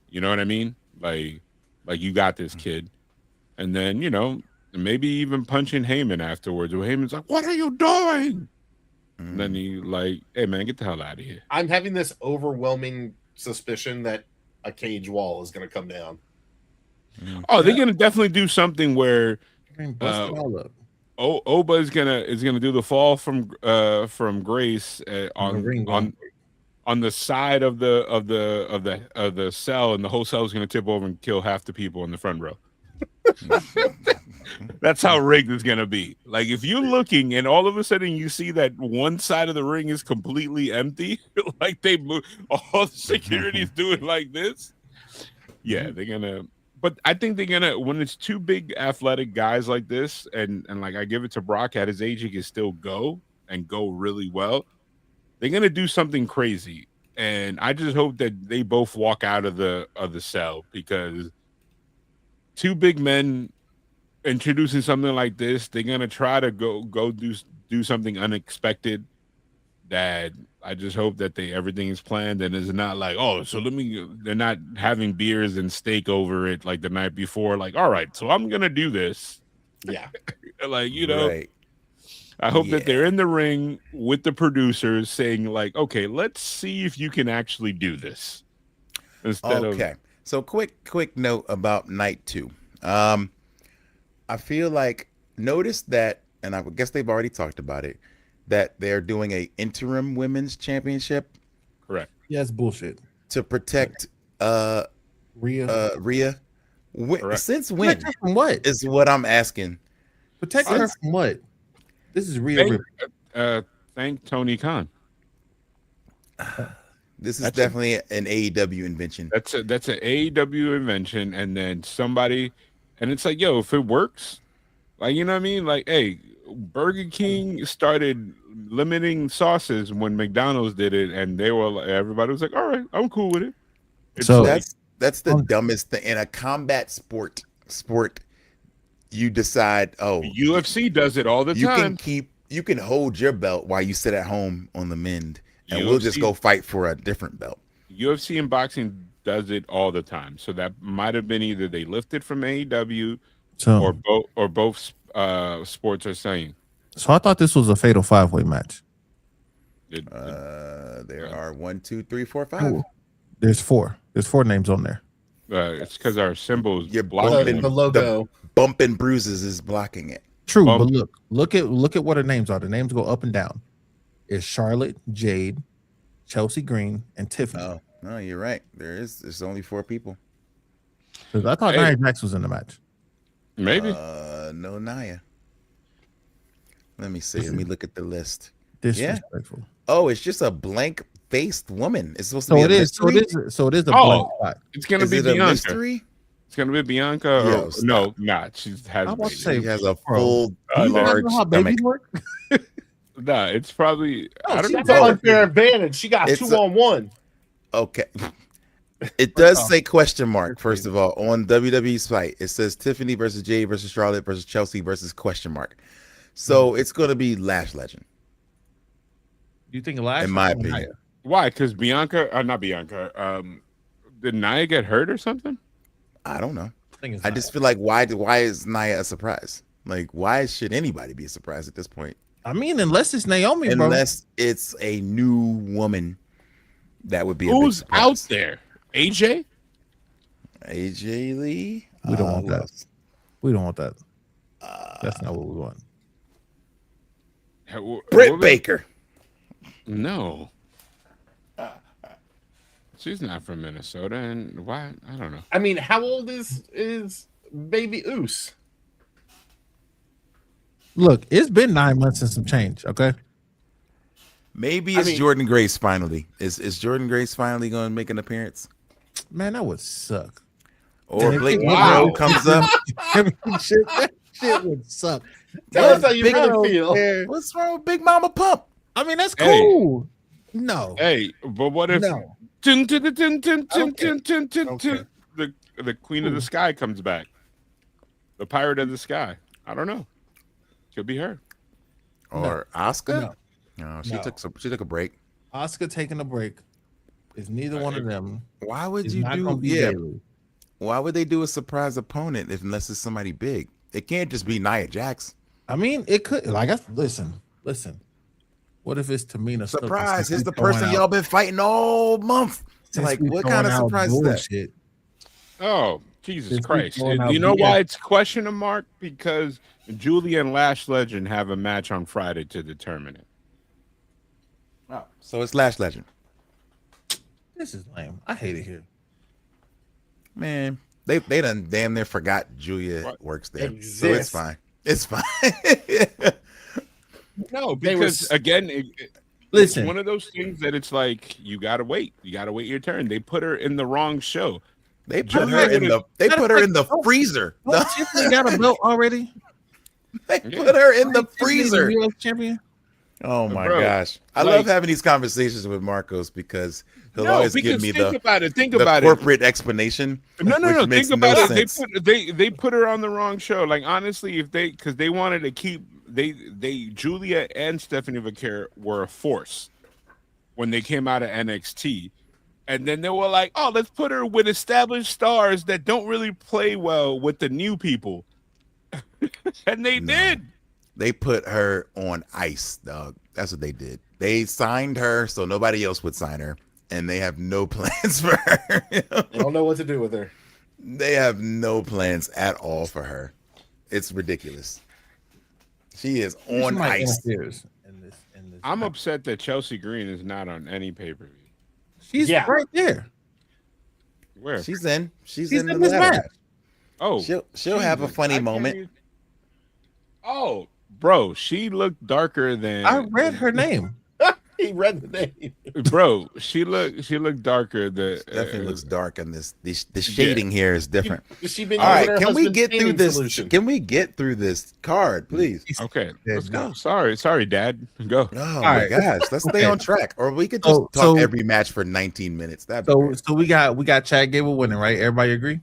You know what I mean? Like you got this, kid. And then, you know, maybe even punching Heyman afterwards. Where Heyman's like, "What are you doing?" And then he like, "Hey man, get the hell out of here." I'm having this overwhelming suspicion that a cage wall is going to come down. Oh, they're gonna definitely do something where bust it all up. Oba is gonna do the fall from Grace on the side of the cell, and the whole cell is gonna tip over and kill half the people in the front row. That's how rigged it's gonna be. Like if you're looking and all of a sudden you see that one side of the ring is completely empty, like they move, all the security is doing like this. Yeah, they're gonna. But I think they're gonna, when it's two big athletic guys like this, and like I give it to Brock at his age, he can still go and go really well. They're gonna do something crazy, and I just hope that they both walk out of the cell, because two big men introducing something like this, they're gonna try to go do something unexpected. That I just hope that everything is planned, and it's not like, oh, so they're not having beers and steak over it like the night before. Like, all right, so I'm gonna do this. Yeah, like, you know, Right. I hope that they're in the ring with the producers saying like, okay, let's see if you can actually do this. Okay. So quick note about night 2. I feel like, notice that, and I guess they've already talked about it, that they're doing a interim women's championship. Correct. Yeah, it's bullshit. To protect Rhea. Since when? Protect her from what? Is what I'm asking. Protect her from what? This is Rhea. Thank Tony Khan. This is definitely an AEW invention. That's an AEW invention, and then somebody, and it's like, yo, if it works, like, you know what I mean? Like, hey, Burger King started limiting sauces when McDonald's did it, and everybody was like, all right, I'm cool with it. So that's the dumbest thing in a combat sport. You decide, UFC does it all the time. You can hold your belt while you sit at home on the mend, and we'll just go fight for a different belt. UFC and boxing does it all the time. So that might have been either they lifted from AEW, or both sports are saying. So I thought this was a fatal 5-way match. There are 1, 2, 3, 4, 5. Ooh. There's 4. There's 4 names on there. It's because our symbols blocking the logo. The bump and bruises is blocking it. True, but look at what her names are. The names go up and down. It's Charlotte, Jade, Chelsea Green, and Tiffany. Oh, no, you're right. There's only 4 people. Because I thought Nia Jax was in the match. Maybe. No Nia. Let me see. Let me look at the list. Disrespectful. Yeah. Oh, it's just a blank-faced woman. It's supposed to be a mystery? So it is a blank spot. It's gonna be Bianca. Mystery? It's gonna be Bianca. No, not. She has a full large stomach. Nah, it's probably. I don't know. Unfair advantage. She got 2-on-1. Okay. It does say question mark, first of all, on WWE's site. It says Tiffany versus Jade versus Charlotte versus Chelsea versus question mark. So it's going to be Lash Legend. You think Lash? In my opinion. Why? Because not Bianca. Did Nia get hurt or something? I don't know. I just feel like why is Nia a surprise? Like, why should anybody be a surprise at this point? I mean, unless it's Naomi, unless it's a new woman, that would be who's a big out there. AJ Lee. We don't want that. We don't want that. That's not what we want. Britt Baker. No. She's not from Minnesota, and why? I don't know. I mean, how old is Baby Oos? Look, it's been 9 months and some change. Okay. Maybe it's Jordan Grace finally. Is Jordan Grace finally going to make an appearance? Man, that would suck. Or Blake Monroe comes up. That shit would suck. Tell us how you really feel. What's wrong with Big Mama Pump? I mean, that's cool. No. Hey, but what if the Queen of the Sky comes back? The Pirate of the Sky. I don't know. Could be her. Or Asuka? No, she No. took a break. Oscar taking a break is neither one of them. Why would Is you not do? gonna be Yeah. Bayley. Why would they do a surprise opponent unless it's somebody big? It can't just be Nia Jax. I mean, it could. Like, listen. What if it's Tamina? Surprise! Here's the throwing person out- y'all been fighting all month. since Like, we what throwing kind of out surprise is that? bullshit. Oh, Jesus Since we Christ. throwing out You know BS. why it's question mark? Because Julia and Lash Legend have a match on Friday to determine it. Oh, so it's Lash Legend. This is lame. I hate it here. Man, they done damn near forgot Julia What? works there. So it's Exists. fine. It's fine. No, They because were- again, Listen. it's one of those things that it's like you gotta wait. You gotta wait your turn. They put her in the wrong show. They put her in the freezer. Don't Tiffany got a belt already? They put her in the Tiffany's freezer. the US champion. Oh my Bro, gosh. I like- love having these conversations with Marcos because he'll No, always give because me think the about it. Think the about it. corporate explanation. No. which makes Think no about it. sense. They put her on the wrong show. Like honestly, because they wanted to keep they Julia and Stephanie Vaquer were a force when they came out of NXT, and then they were like, oh, let's put her with established stars that don't really play well with the new people, and they did. They put her on ice, dog. That's what they did. They signed her so nobody else would sign her, and they have no plans for her. They don't know what to do with her. They have no plans at all for her. It's ridiculous. She is on Somebody ice. interferes in this I'm match. upset that Chelsea Green is not on any pay-per-view. She's Yeah. right there. Where? She's in. She's She's in in the this ladder. match. Oh, She'll have a Jesus. funny I can't moment. even- Oh, bro, she looked darker than I read her name. He read the name. Bro, she looked darker. Definitely looks dark, and the shading here is different. Has she been All using right, her can we husband's get through tanning this? solution? Can we get through this card, please? Okay, let's no. go. Sorry, Dad. Go. Oh my right. gosh, let's stay Okay. on track, or we could just So- talk so- every match for 19 minutes. That'd be So great. so we got Chad Gable winning, right? Everybody agree?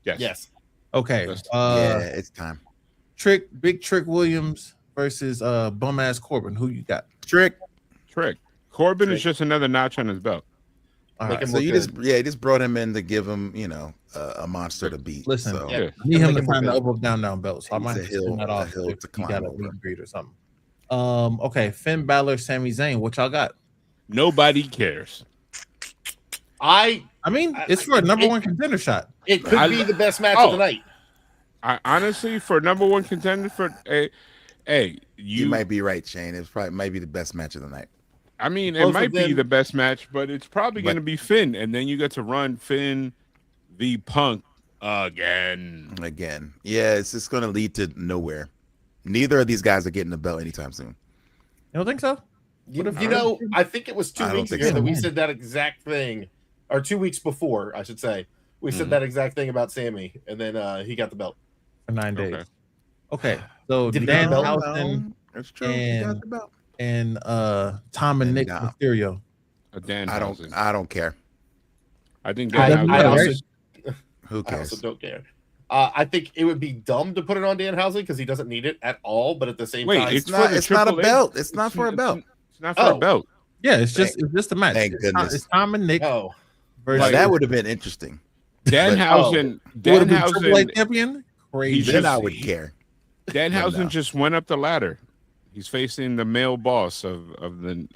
Yes. Yes. Okay. Yes. Yeah, it's time. Big Trick Williams versus bum ass Corbin. Who you got? Trick. Corbin is Trick. just another notch on his belt. All Make right. him So look you good. just brought him in to give him, a monster to beat. Listen, So, Yeah. I need him to Make him sign the look up down belt, so I He's might a have to send hill- that a off hill if to he climb got a over. meet and greet or something. Okay, Finn Balor, Sami Zayn. What y'all got? Nobody cares. I mean, it's for a number one contender shot. It could I- be the best match Oh. of the night. I honestly, for number one contender for hey, you might be right, Shane. It might be the best match of the night. I mean, Both it of might be them- the best match, but it's probably But- going to be Finn, and then you get to run Finn v Punk again. Again, yeah, it's just going to lead to nowhere. Neither of these guys are getting the belt anytime soon. You don't think so? I think it was 2 I don't weeks think ago so. that we said that exact thing, or 2 weeks before, I should say. We said that exact thing about Sammy, and then he got the belt. For 9 Okay. days. Okay, so Did he get the belt? Danhausen That's true. He got and the belt. and Tom and And Nick Dom. Mysterio. A Dan I don't care. I think I Dan I also, Who I cares? also don't care. I think it would be dumb to put it on Danhausen because he doesn't need it at all. But at the same Wait, time, it's It's not. for the It's not a Triple A? belt. It's not for a belt. It's not for Oh. a belt. Yeah, it's just a match. thank It's goodness. It's Tom and Nick oh, versus Now, that would have been interesting. Danhausen, would have been Triple A Danhausen, champion. Crazy. He's Then just- I would care. Danhausen no. just went up the ladder. He's facing the male boss of the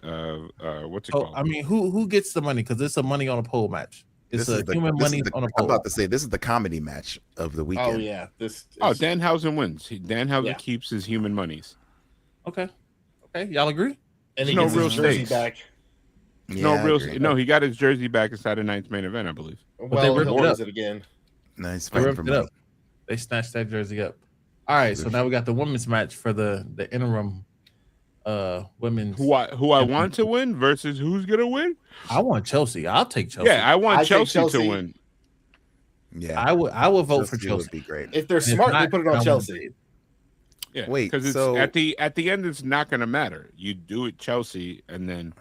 what's it So called? I mean, who gets the money? Because it's a money on a pole match. It's This a is the- human this is money the- on a I'm pole. about to say this is the comedy match of the weekend. oh yeah, this. Oh, is- Danhausen wins. Danhausen Yeah. keeps his human monies. Okay, y'all agree? and he no gets real his jersey stakes. back. Yeah, No I real. agree. No, he got his jersey back inside of Ninth main event, I believe. Well, ripped he'll it lose up. it again. Nice They fighting for ripped it money. up. They snatched that jersey up. All right, so now we got the women's match for the interim women's. Who I want to win versus who's gonna win? I want Chelsea. I'll take Chelsea. Yeah, I want I think Chelsea to Chelsea- win. Yeah, I would vote for Chelsea Chelsea. would be great. If they're If smart, not, they put it I on want Chelsea. Babe. Yeah, Wait, because it's so- at the end, it's not gonna matter. You do it Chelsea, and then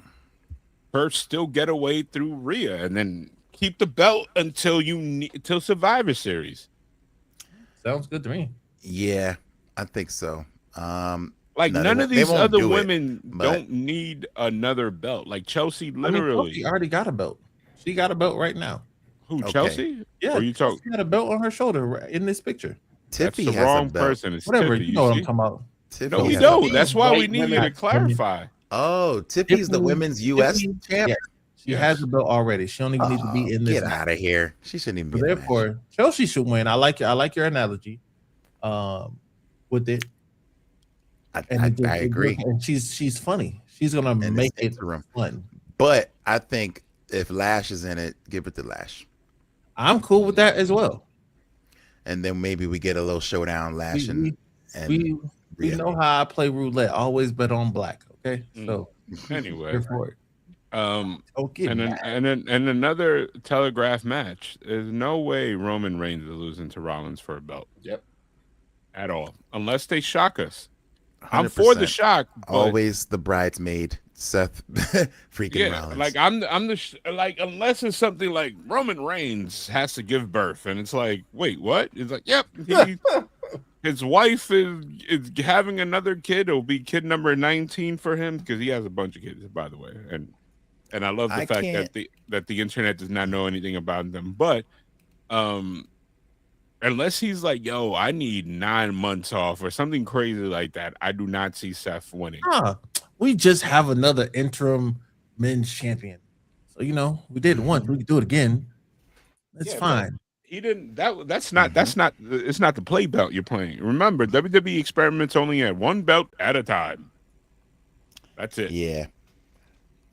her still get away through Rhea, and then keep the belt until till Survivor Series. Sounds good to me. Yeah, I think so. Like No, none of they these won't other do it, women but- don't need another belt. Like Chelsea, literally. Chelsea already got a belt. She got a belt right now. Who, Okay. Chelsea? Yeah, Or you talk? Chelsea got a belt on her shoulder in this picture. That's Tiffy the has a wrong belt. person. It's Whatever, Tiffy, you know what I'm see? talking about. Tiffy No, we has a don't. belt. That's why we White need you women- to clarify. Oh, Tiffy's the Tiffany- women's U.S. Tiffany- champ. Yeah, she has a belt already. She don't even need to be in this. Get out of here. She shouldn't even So be in the match. therefore, Chelsea should win. I like your analogy. With it. I it agree. And she's funny. She's gonna And make it's it interim. fun. But I think if Lash is in it, give it to Lash. I'm cool with that as well. And then maybe we get a little showdown, Lash and We Rhea. know how I play roulette. Always bet on black. Okay, so Anyway, here for it. Okay, and then another telegraph match. There's no way Roman Reigns is losing to Rollins for a belt. Yep. At all, unless they shock us. I'm for the 100%. shock. But Always the bridesmaid, Seth freaking Rollins. like like unless it's something like Roman Reigns has to give birth, and it's like, wait, what? It's like, yep, his wife is having another kid. It'll be kid number 19 for him because he has a bunch of kids, by the way, and I love the fact that the internet does not know anything about them, but unless he's like, yo, I need 9 months off or something crazy like that, I do not see Seth winning. We just have another interim men's champion. So we did it once. We can do it again. It's fine. He didn't. That's not. It's not the play belt you're playing. Remember, WWE experiments only at one belt at a time. That's it. Yeah.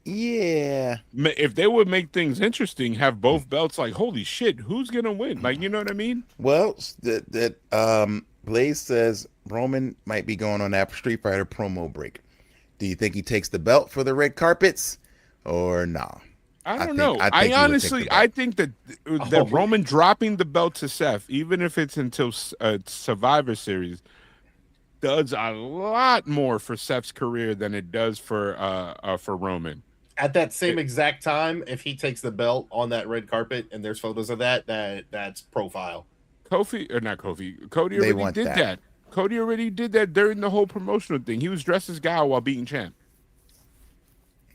Yeah. If they would make things interesting, have both belts. Like, holy shit, who's gonna win? Like, you know what I mean? Well, Blaze says Roman might be going on that Street Fighter promo break. Do you think he takes the belt for the red carpets, or no? I don't know. I honestly, I think that Roman dropping the belt to Seth, even if it's until Survivor Series, does a lot more for Seth's career than it does for Roman. At that same exact time, if he takes the belt on that red carpet and there's photos of that's profile. Cody already did that. Cody already did that during the whole promotional thing. He was dressed as Guy while beating champ.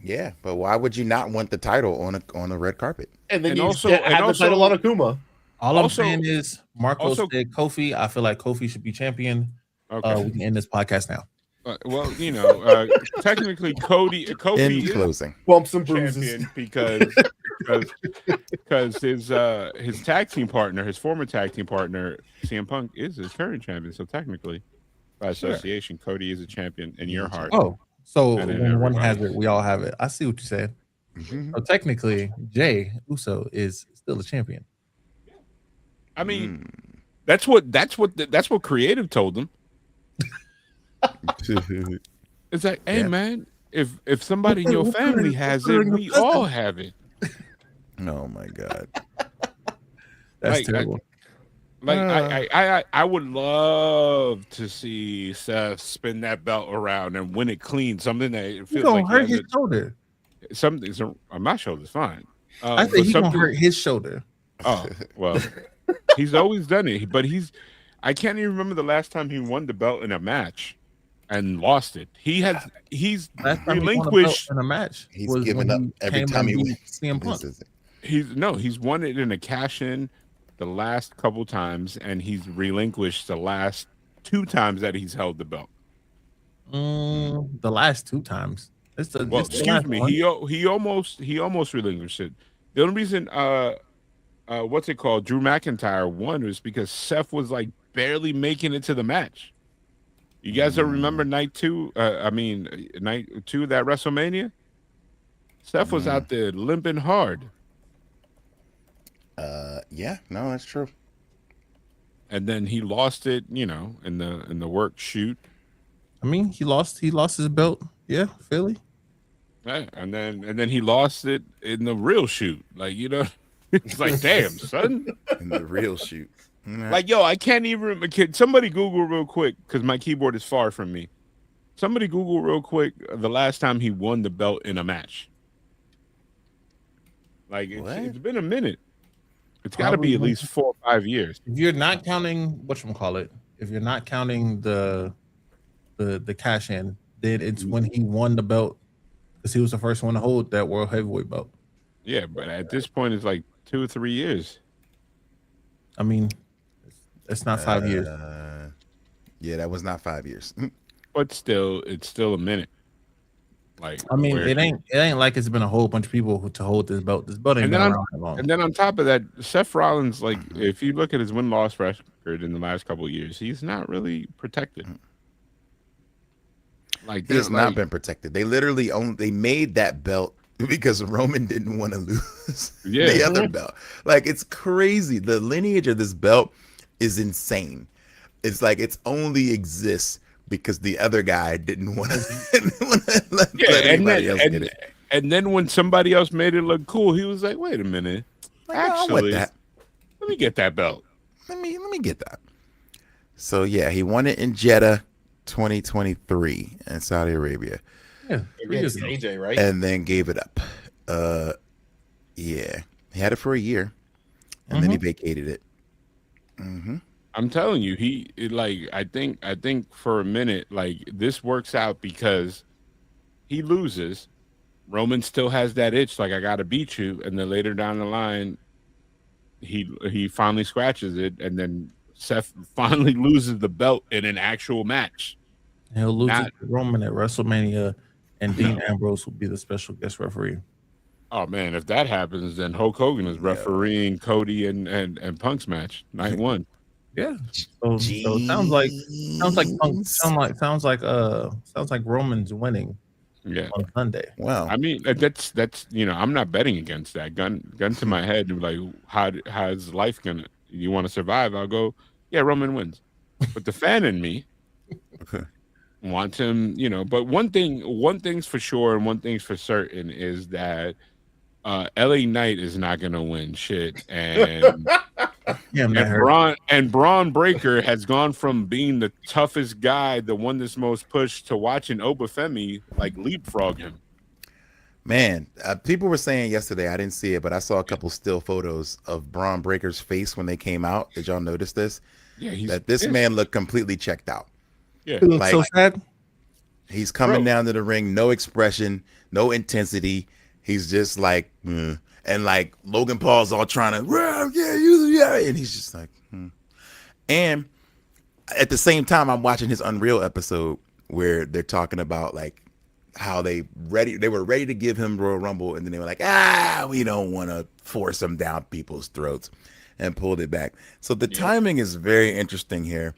Yeah, but why would you not want the title on a red carpet? And then have the title on Akuma. All I'm saying is, Marco said Kofi. I feel like Kofi should be champion. Okay. We can end this podcast now. Well, technically, Kofi In closing, bumps and bruises because his tag team partner, his former tag team partner, CM Punk, is his current champion. So technically, by association, Cody is a champion in your heart. Oh, so when one has it, we all have it. I see what you're saying. Mm-hmm. So technically, Jay Uso is still a champion. I mean, that's what creative told him. It's like, hey man, if somebody in your family has it, we all have it. Oh my god, that's terrible. I would love to see Seth spin that belt around and win it clean. Something that it feels like hurt his shoulder. Something on my shoulder's fine. I think he's gonna hurt his shoulder. Oh well, he's always done it, but I can't even remember the last time he won the belt in a match and lost it. He's relinquished in a match. He's given up every time he wins. CM Punk. He's won it in a cash-in the last couple times, and he's relinquished the last 2 times that he's held the belt. The last 2 times. Excuse me. He almost relinquished it. The only reason what's it called? Drew McIntyre won was because Seth was like barely making it to the match. You guys don't remember night 2 of that WrestleMania? Steph was out there limping hard. Yeah, no, that's true. And then he lost it, in the work shoot. I mean, he lost his belt. Yeah, Philly. Right. And then he lost it in the real shoot. Like, it's like, damn, son. In the real shoot. Like, yo, I can't even remember. Can somebody Google real quick, because my keyboard is far from me. Somebody Google real quick the last time he won the belt in a match. Like, it's been a minute. It's got to be at least 4 or 5 years. If you're not counting whatchamacallit, if you're not counting the the cash in. Then it's when he won the belt because he was the first one to hold that world heavyweight belt. Yeah, but at this point, it's like 2 or 3 years. I mean, it's not 5 years. Yeah, that was not 5 years. But still, it's still a minute. Like, I mean, it ain't like it's been a whole bunch of people to hold this belt. This belt ain't been around that long. And then on top of that, Seth Rollins, like, if you look at his win-loss record in the last couple of years, he's not really protected. Like, He has not been protected. They literally they made that belt because Roman didn't want to lose the other belt. Like, it's crazy. The lineage of this belt is insane. It's like it's only exists because the other guy didn't want to let anybody else get it. And then when somebody else made it look cool, he was like, "Wait a minute, actually, let me get that belt. Let me get that." So yeah, he won it in Jeddah, 2023, in Saudi Arabia. Yeah, against AJ, right? And then gave it up. Yeah, he had it for a year, and then he vacated it. I'm telling you, I think for a minute, like, this works out because he loses. Roman still has that itch, like, I gotta beat you, and then later down the line, he finally scratches it, and then Seth finally loses the belt in an actual match. He'll lose it to Roman at WrestleMania, and Dean Ambrose will be the special guest referee. Oh man, if that happens, then Hulk Hogan is refereeing Cody and Punk's match, night one. Yeah. So it sounds like Roman's winning. Yeah. On Sunday. Wow. I mean, that's I'm not betting against that. Gun to my head, like, how's life gonna? You want to survive? I'll go. Yeah, Roman wins. But the fan in me wants him. But one thing's for sure, and one thing's for certain is that LA Knight is not gonna win shit, and Braun Breaker has gone from being the toughest guy, the one that's most pushed, to watching Obafemi like leapfrog him. Man, people were saying yesterday, I didn't see it, but I saw a couple still photos of Braun Breaker's face when they came out. Did y'all notice this? Yeah, that this man looked completely checked out. Yeah, he looks so sad. He's coming down to the ring, no expression, no intensity. He's just like, and like Logan Paul's all trying to, and he's just like, And at the same time, I'm watching his Unreal episode where they're talking about like how they were ready to give him Royal Rumble, and then they were like, we don't want to force him down people's throats, and pulled it back. So the timing is very interesting here,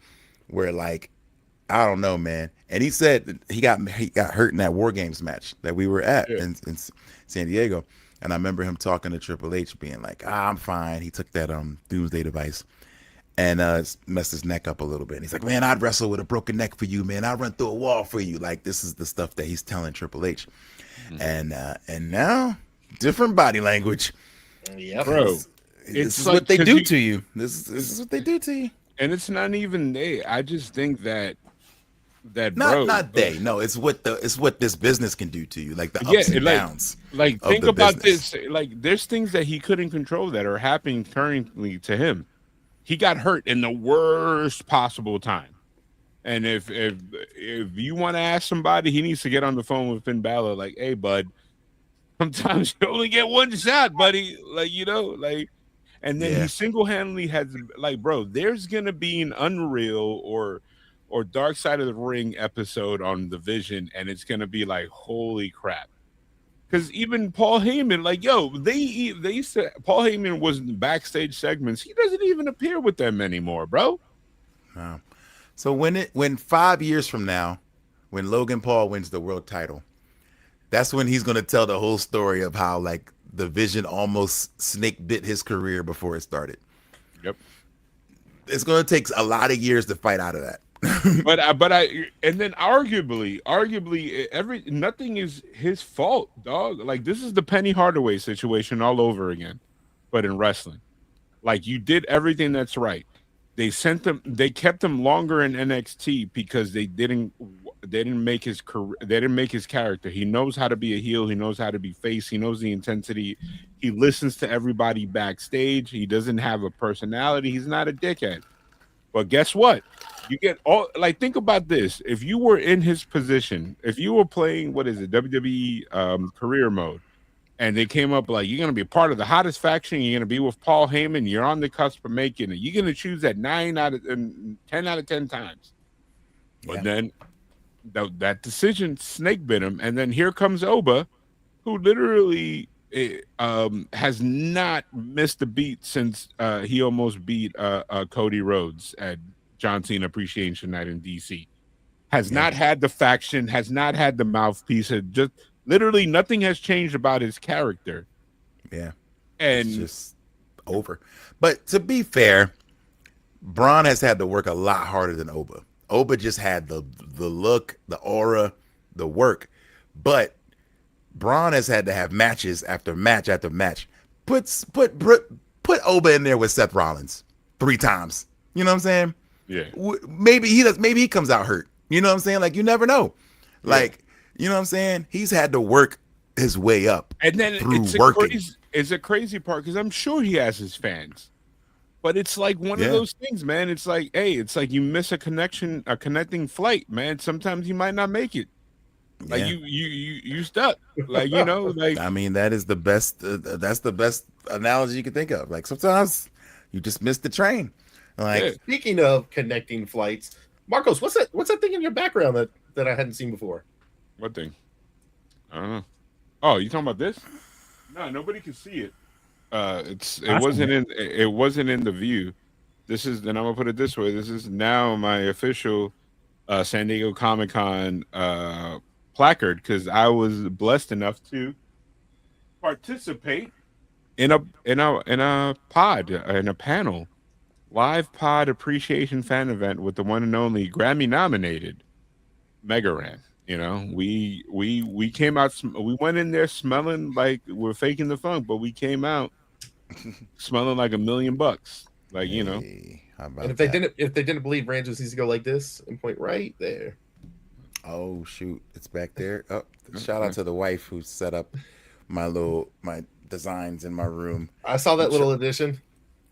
where like, I don't know, man. And he said he got hurt in that War Games match that we were at in San Diego. And I remember him talking to Triple H being like, I'm fine. He took that doomsday device and messed his neck up a little bit. And he's like, man, I'd wrestle with a broken neck for you, man. I'd run through a wall for you. Like, this is the stuff that he's telling Triple H. And now, different body language. Yeah, bro. This is like, what they do to you. This is what they do to you. And it's not even they. I just think that it's what this business can do to you, like the ups and downs. Like think about this. Like, there's things that he couldn't control that are happening currently to him. He got hurt in the worst possible time. And if you want to ask somebody, he needs to get on the phone with Finn Balor, like, hey bud, sometimes you only get one shot, buddy. Like, and then he single-handedly has, like, bro, there's gonna be an Unreal or Dark Side of the Ring episode on the Vision, and it's gonna be like, holy crap. Because even Paul Heyman, like, they said Paul Heyman was in backstage segments. He doesn't even appear with them anymore, bro. Wow. So when 5 years from now, when Logan Paul wins the world title, that's when he's gonna tell the whole story of how, like, the Vision almost snake bit his career before it started. Yep. It's gonna take a lot of years to fight out of that. but and then arguably nothing is his fault, dog. Like, this is the Penny Hardaway situation all over again, but in wrestling. Like, you did everything that's right. They kept him longer in NXT because they didn't make his career, they didn't make his character. He knows how to be a heel, he knows how to be face, he knows the intensity, he listens to everybody backstage, he doesn't have a personality, he's not a dickhead. But guess what? You get all like think about this. If you were in his position, if you were playing what is it, WWE career mode, and they came up like you're gonna be a part of the hottest faction, you're gonna be with Paul Heyman, you're on the cusp of making it. You're gonna choose that 10 out of 10 times. But then that decision snake bit him, and then here comes Oba, who literally has not missed a beat since he almost beat Cody Rhodes at John Cena Appreciation Night in DC. Has not had the faction, has not had the mouthpiece. Just literally nothing has changed about his character. Yeah, and it's just over. But to be fair, Braun has had to work a lot harder than Oba. Oba just had the look, the aura, the work, but Braun has had to have matches after match after match. Put Oba in there with Seth Rollins 3 times. You know what I'm saying? Yeah. Maybe he does. Maybe he comes out hurt. You know what I'm saying? Like you never know. Like you know what I'm saying? He's had to work his way up, and then through working. It's a crazy part because I'm sure he has his fans. But it's like one of those things, man. It's like, hey, it's like you miss a connecting flight, man. Sometimes you might not make it. Like you stuck. Like, you know, like I mean, that is the best that's the best analogy you can think of. Like sometimes you just miss the train. Like speaking of connecting flights, Marcos, what's that thing in your background that I hadn't seen before? What thing? I don't know. Oh, you talking about this? No, nobody can see it. It wasn't in the view. This is, and I'm gonna put it this way. This is now my official San Diego Comic-Con placard because I was blessed enough to participate in a pod, in a panel, live pod appreciation fan event with the one and only Grammy nominated Mega Ran. You know, we came out. We went in there smelling like we're faking the funk, but we came out smelling like $1 million. Like, you know. And if they didn't believe Rangers needs to go like this and point right there. Oh shoot, it's back there. Oh, shout out to the wife who set up my designs in my room. I saw that little addition.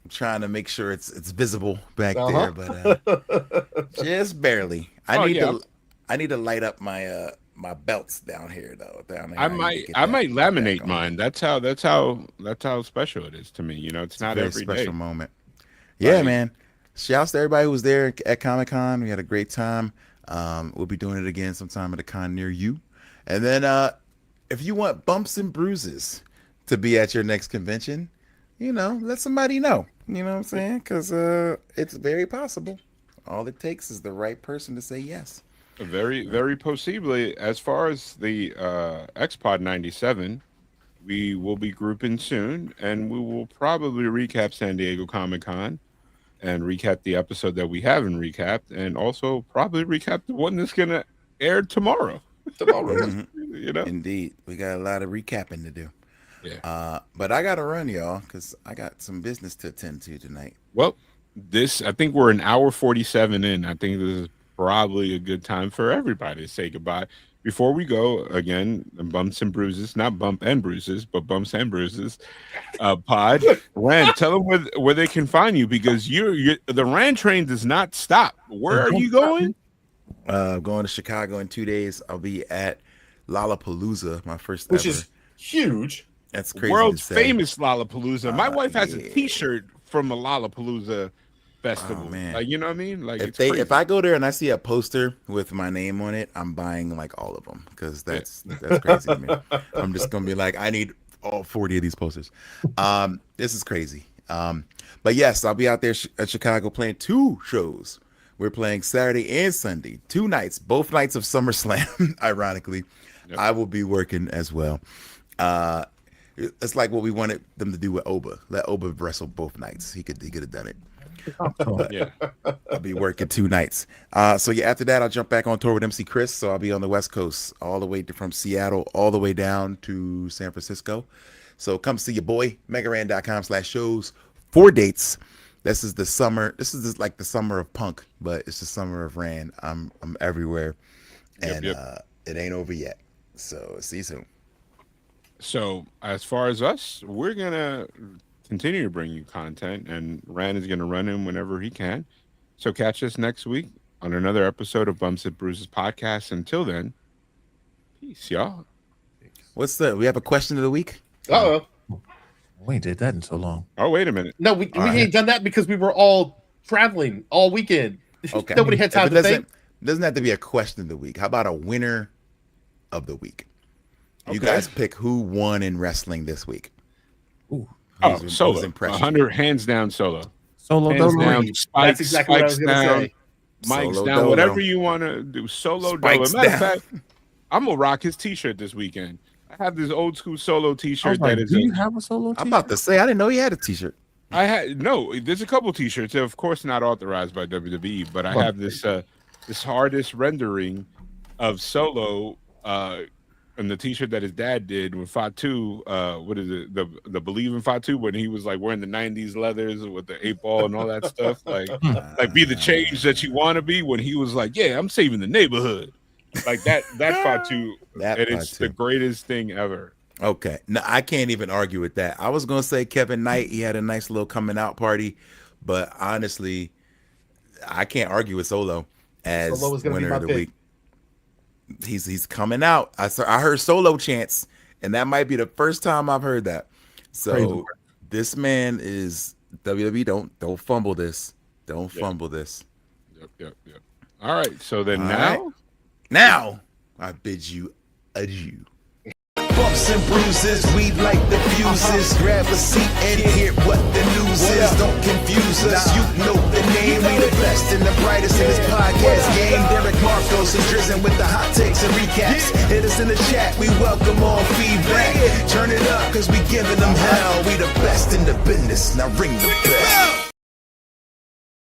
I'm trying to make sure it's visible back there, but just barely. I need to light up my my belts down here though. Down there, I might laminate mine. That's how special it is to me. You know, it's not every special day. Moment. Yeah, man. Shouts to everybody who was there at Comic-Con. We had a great time. We'll be doing it again sometime at a con near you. And then if you want bumps and bruises to be at your next convention, you know, let somebody know. You know what I'm saying? Because it's very possible. All it takes is the right person to say yes. Very, very possibly. As far as the XPod 97, we will be grouping soon, and we will probably recap San Diego Comic-Con and recap the episode that we haven't recapped, and also probably recap the one that's going to air tomorrow. You know? Indeed. We got a lot of recapping to do. Yeah. But I got to run, y'all, because I got some business to attend to tonight. Well, I think we're an hour 47 in. I think this is probably a good time for everybody to say goodbye. Before we go, again, bumps and bruises, not bump and bruises, but bumps and bruises. Pod, Rand, tell them where they can find you, because the Rand train does not stop. Where are you going? Going to Chicago in 2 days. I'll be at Lollapalooza, my first which ever. is huge. That's crazy. World's famous Lollapalooza. My wife has a T-shirt from a Lollapalooza festival. Oh, man. Like, you know what I mean? Like, if I go there and I see a poster with my name on it, I'm buying like all of them, because that's crazy to me. I'm just gonna be like, I need all 40 of these posters. This is crazy. But yes, I'll be out there at Chicago playing 2 shows. We're playing Saturday and Sunday, 2 nights, both nights of SummerSlam. Ironically, I will be working as well. It's like what we wanted them to do with Oba. Let Oba wrestle both nights. He could have done it. Yeah, I'll be working 2 nights. So yeah, after that, I'll jump back on tour with MC Chris. So I'll be on the West Coast, all the way from Seattle, all the way down to San Francisco. So come see your boy, megaran.com/shows. 4 dates. This is the summer. This is like the summer of punk, but it's the summer of Rand. I'm everywhere, and it ain't over yet. So see you soon. So as far as us, we're gonna continue to bring you content, and Rand is gonna run in whenever he can. So catch us next week on another episode of Bumps and Bruises podcast. Until then, peace, y'all. We have a question of the week? Uh-oh. We ain't did that in so long. Oh, wait a minute. No, we ain't done that because we were all traveling all weekend. Okay. Nobody had time to think. Doesn't have to be a question of the week. How about a winner of the week? You Okay. guys pick who won in wrestling this week. Ooh. Solo. 100 hands down Solo. Solo Hands Dolo. down. That's exactly what I was going to say. Mike's Solo down. Dolo. Whatever you want to do. Solo Dolo. Spikes Matter of down. fact, I'm going to rock his t-shirt this weekend. I have this old school Solo I was t-shirt like, that is. do you have a Solo I'm t-shirt? about to say, I didn't know you had a t-shirt. There's a couple t-shirts. They're of course not authorized by WWE, but I have this this hardest rendering of Solo and the t-shirt that his dad did with Fatu, what is it, the Believe in Fatu, when he was like wearing the 90s leathers with the 8-ball and all that stuff, like be the change that you want to be, when he was like, yeah, I'm saving the neighborhood, like that Fatu, it's the greatest thing ever. Okay. No, I can't even argue with that. I was going to say Kevin Knight, he had a nice little coming out party, but honestly, I can't argue with Solo as Solo was gonna be winner my of the pick. week. He's coming out. I heard Solo chants, and that might be the first time I've heard that. So this man is WWE. Don't fumble this. Don't fumble this. Yep. All right. So then now I bid you adieu. Bumps and bruises, we like the fuses. Grab a seat and hear what the news is. Don't confuse us, you know the name. We the best and the brightest in this podcast game. Derek Marcos and Drizzen with the hot takes and recaps. Hit us in the chat, we welcome all feedback. Turn it up, cause we giving them hell. We the best in the business, now ring the bell.